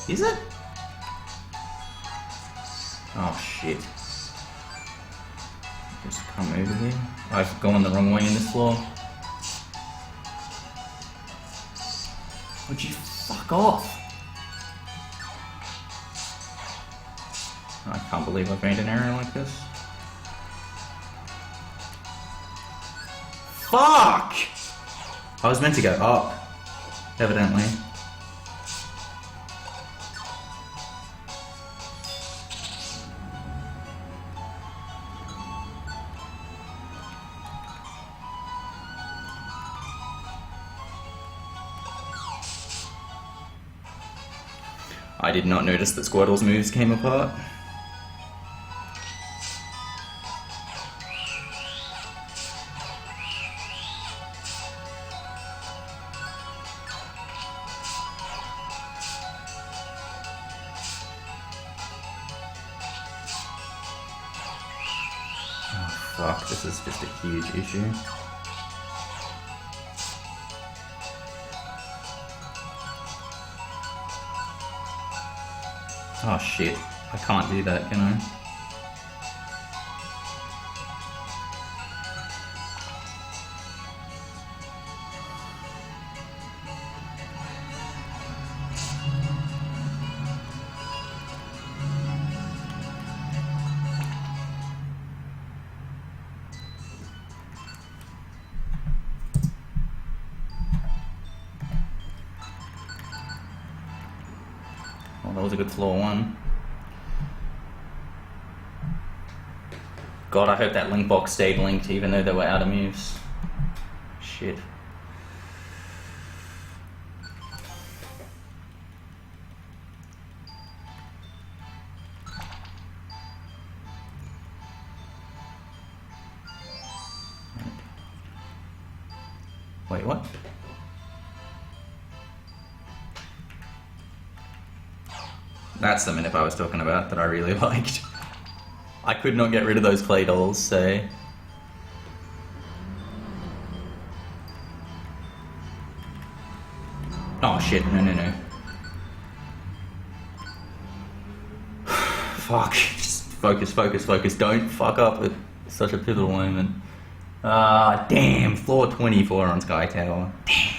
Is it? Oh shit. Just come over here. I've gone the wrong way in this floor. Would you fuck off? I can't believe I've made an error like this. Fuck! I was meant to go up, evidently. I did not notice that Squirtle's moves came apart. fuck, this is just a huge issue. Oh shit, I can't do that, can I? Well, that was a good floor one. God, I hope that link box stayed linked even though they were out of moves. Shit. Wait, what? That's the minute I was talking about that I really liked. I could not get rid of those clay dolls, so... Oh shit, no. Fuck, just focus. Don't fuck up at such a pivotal moment. Damn, floor 24 on Sky Tower. Damn.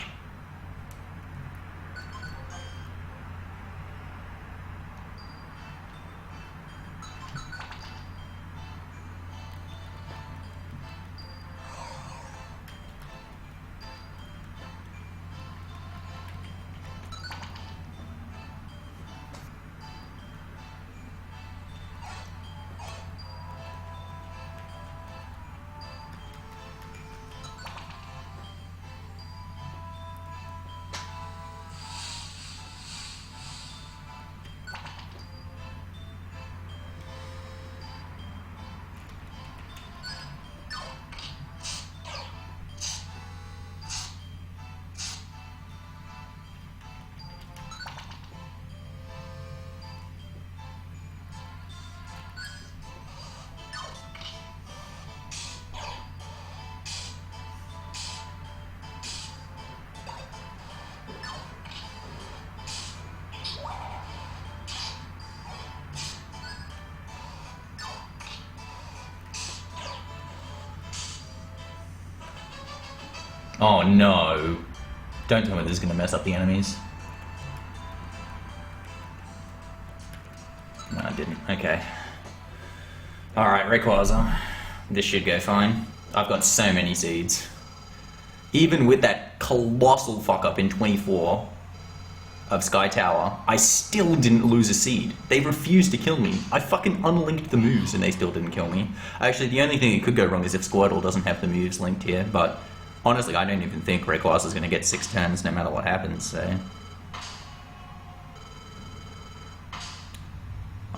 Oh no. Don't tell me this is going to mess up the enemies. No, it didn't. Okay. Alright, Rayquaza. This should go fine. I've got so many seeds. Even with that colossal fuck up in 24 of Sky Tower, I still didn't lose a seed. They refused to kill me. I fucking unlinked the moves and they still didn't kill me. Actually, the only thing that could go wrong is if Squirtle doesn't have the moves linked here, but honestly, I don't even think Rayquaza is going to get 6 turns no matter what happens, so...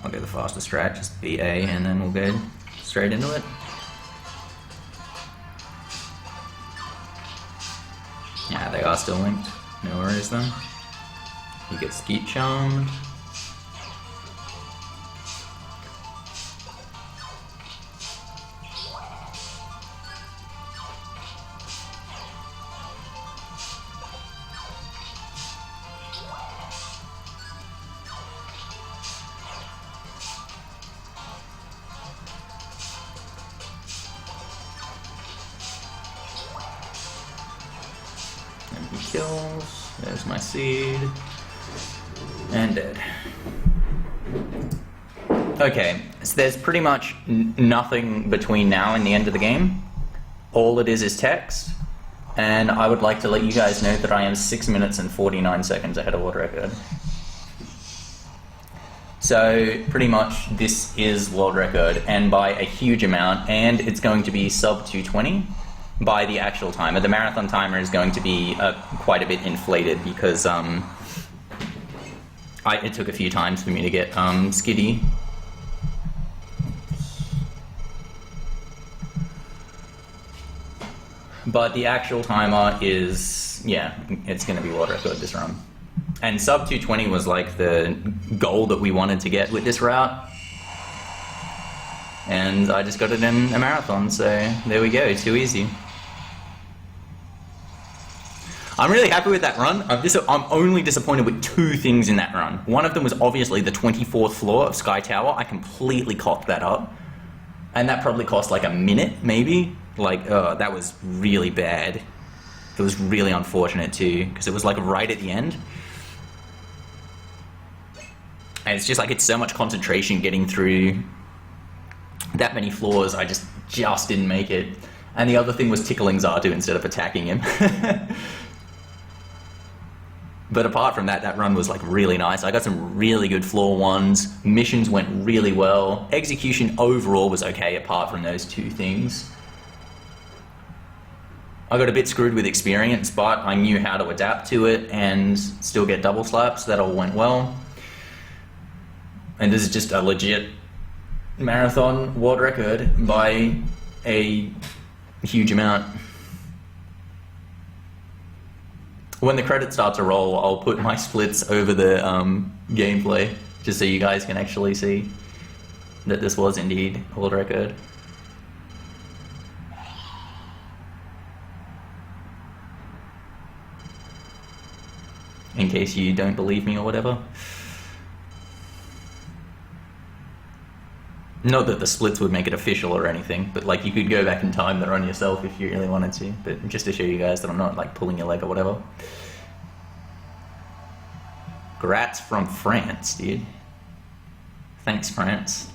I'll go the fastest strat, just BA, and then we'll go straight into it. Yeah, they are still linked. No worries then. You get Skeet Charmed. And he kills. There's my seed. And dead. Okay, so there's pretty much nothing between now and the end of the game. All it is text. And I would like to let you guys know that I am 6 minutes and 49 seconds ahead of world record. So pretty much this is world record, and by a huge amount, and it's going to be sub 220 by the actual timer. The marathon timer is going to be quite a bit inflated because it took a few times for me to get Skiddy. But the actual timer is, yeah, it's going to be world record this run. And sub 220 was like the goal that we wanted to get with this route. and I just got it in a marathon, so there we go, too easy. I'm really happy with that run. I'm only disappointed with two things in that run. One of them was obviously the 24th floor of Sky Tower. I completely cocked that up. And that probably cost like a minute, maybe. Like, that was really bad. It was really unfortunate too, because it was like right at the end. And it's just like, it's so much concentration getting through that many floors. I just didn't make it. And the other thing was tickling Zartu instead of attacking him. But apart from that, that run was like really nice. I got some really good floor ones. Missions went really well. Execution overall was okay apart from those two things. I got a bit screwed with experience, but I knew how to adapt to it and still get double slaps. That all went well. And this is just a legit marathon world record by a huge amount. When the credits start to roll, I'll put my splits over the gameplay, just so you guys can actually see that this was indeed a world record. In case you don't believe me or whatever. Not that the splits would make it official or anything, but like you could go back in time the run yourself if you really wanted to, but just to show you guys that I'm not like pulling your leg or whatever. Grats from France, dude. Thanks, France.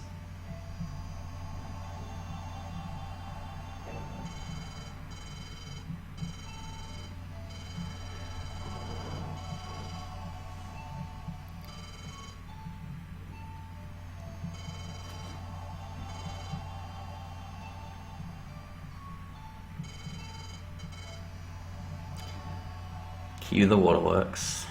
Cue the waterworks.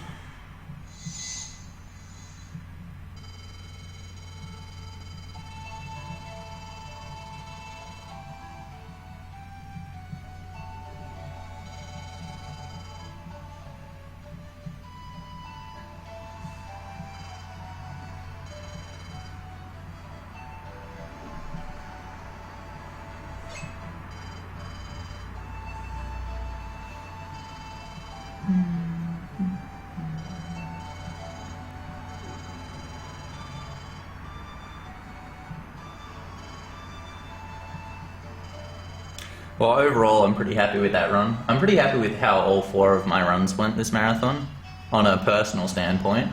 Well, overall, I'm pretty happy with that run. I'm pretty happy with how all 4 of my runs went this marathon, on a personal standpoint.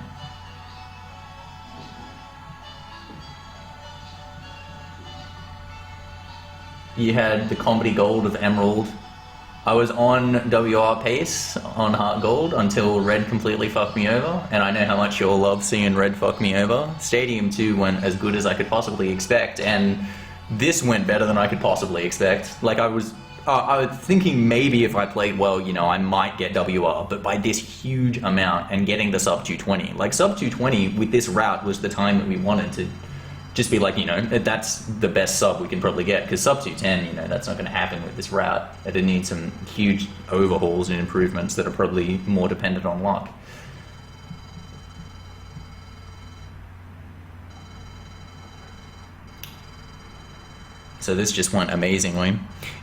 You had the comedy gold of Emerald. I was on WR pace on Heart Gold until Red completely fucked me over, and I know how much you'll love seeing Red fuck me over. Stadium 2 went as good as I could possibly expect, and this went better than I could possibly expect. Like I was thinking maybe if I played well, you know, I might get WR, but by this huge amount and getting the sub 220. Like sub 220 with this route was the time that we wanted to just be like, you know, that's the best sub we can probably get, because sub 210, you know, that's not going to happen with this route. It needs some huge overhauls and improvements that are probably more dependent on luck. So this just went amazingly.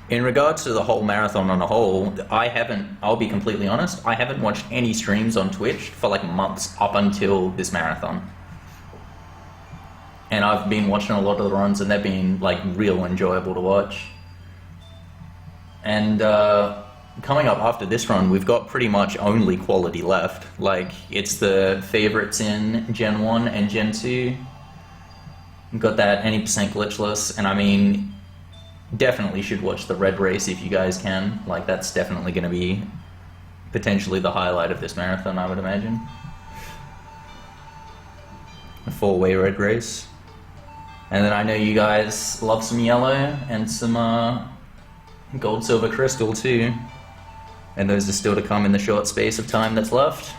In regards to the whole marathon on a whole, I'll be completely honest, I haven't watched any streams on Twitch for like months up until this marathon. And I've been watching a lot of the runs and they've been like real enjoyable to watch. And coming up after this run, we've got pretty much only quality left. Like it's the favorites in Gen 1 and Gen 2. We've got that any percent glitchless, and I mean, definitely should watch the red race if you guys can. Like that's definitely going to be potentially the highlight of this marathon, I would imagine. A 4-way red race. And then I know you guys love some yellow and some gold, silver, crystal too. And those are still to come in the short space of time that's left.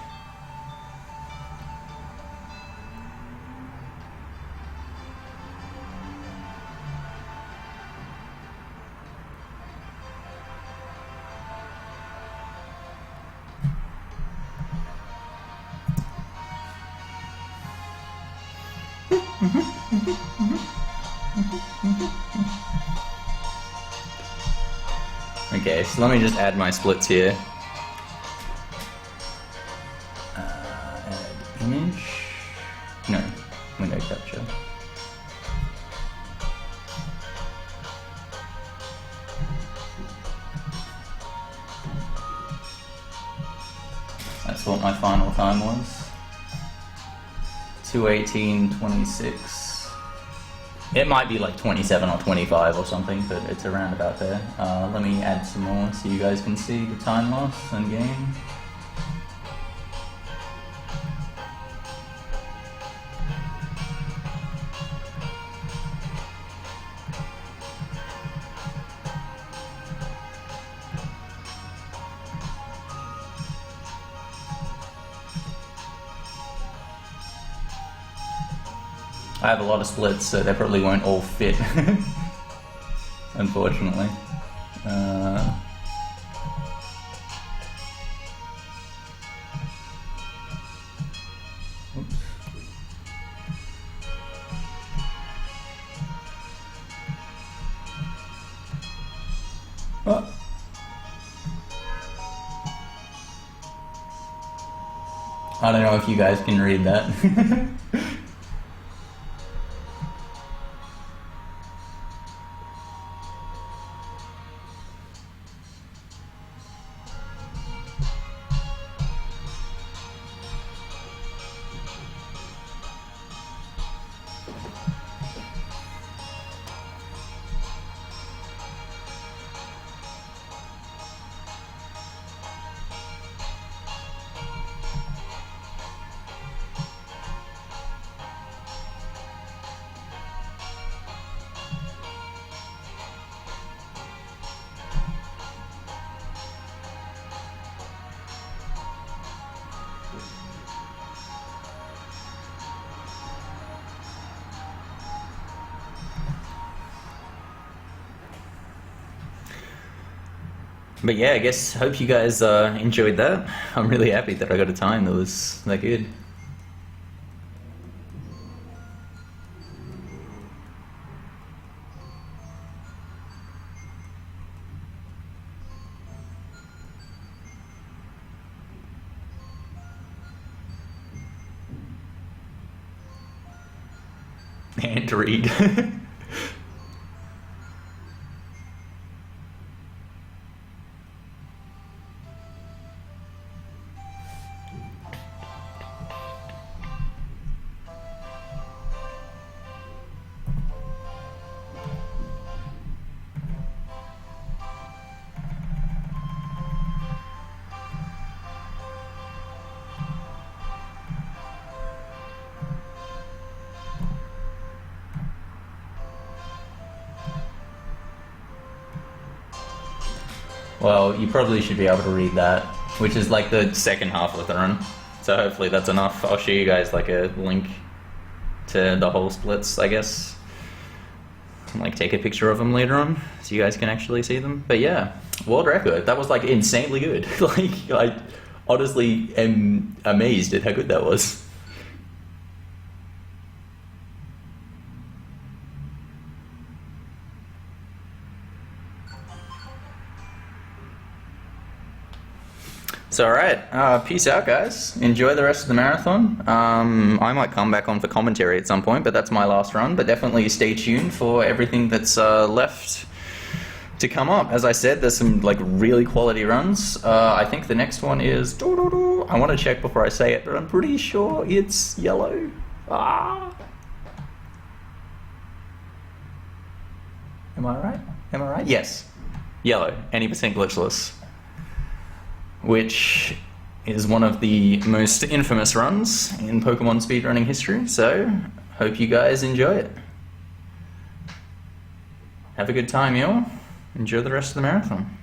Okay, so let me just add my splits here. Add image. No, window capture. That's what my final time was. 2:18:26. It might be like 27 or 25 or something, but it's around about there. Let me add some more so you guys can see the time loss and gain. I have a lot of splits, so they probably won't all fit, unfortunately. Oops. Oh. I don't know if you guys can read that. But yeah, I guess, hope you guys enjoyed that. I'm really happy that I got a time that was that good. And read. Well, you probably should be able to read that, which is like the second half of the run. So hopefully that's enough. I'll show you guys like a link to the whole splits, I guess. And like take a picture of them later on so you guys can actually see them. But yeah, world record. That was like insanely good. Like I honestly am amazed at how good that was. So alright, peace out guys. Enjoy the rest of the marathon. I might come back on for commentary at some point, but that's my last run. But definitely stay tuned for everything that's left to come up. As I said, there's some like really quality runs. I think the next one is... I want to check before I say it, but I'm pretty sure it's yellow. Ah. Am I right? Am I right? Yes. Yellow. Any % glitchless. Which is one of the most infamous runs in Pokemon speedrunning history, so hope you guys enjoy it. Have a good time, y'all. Enjoy the rest of the marathon.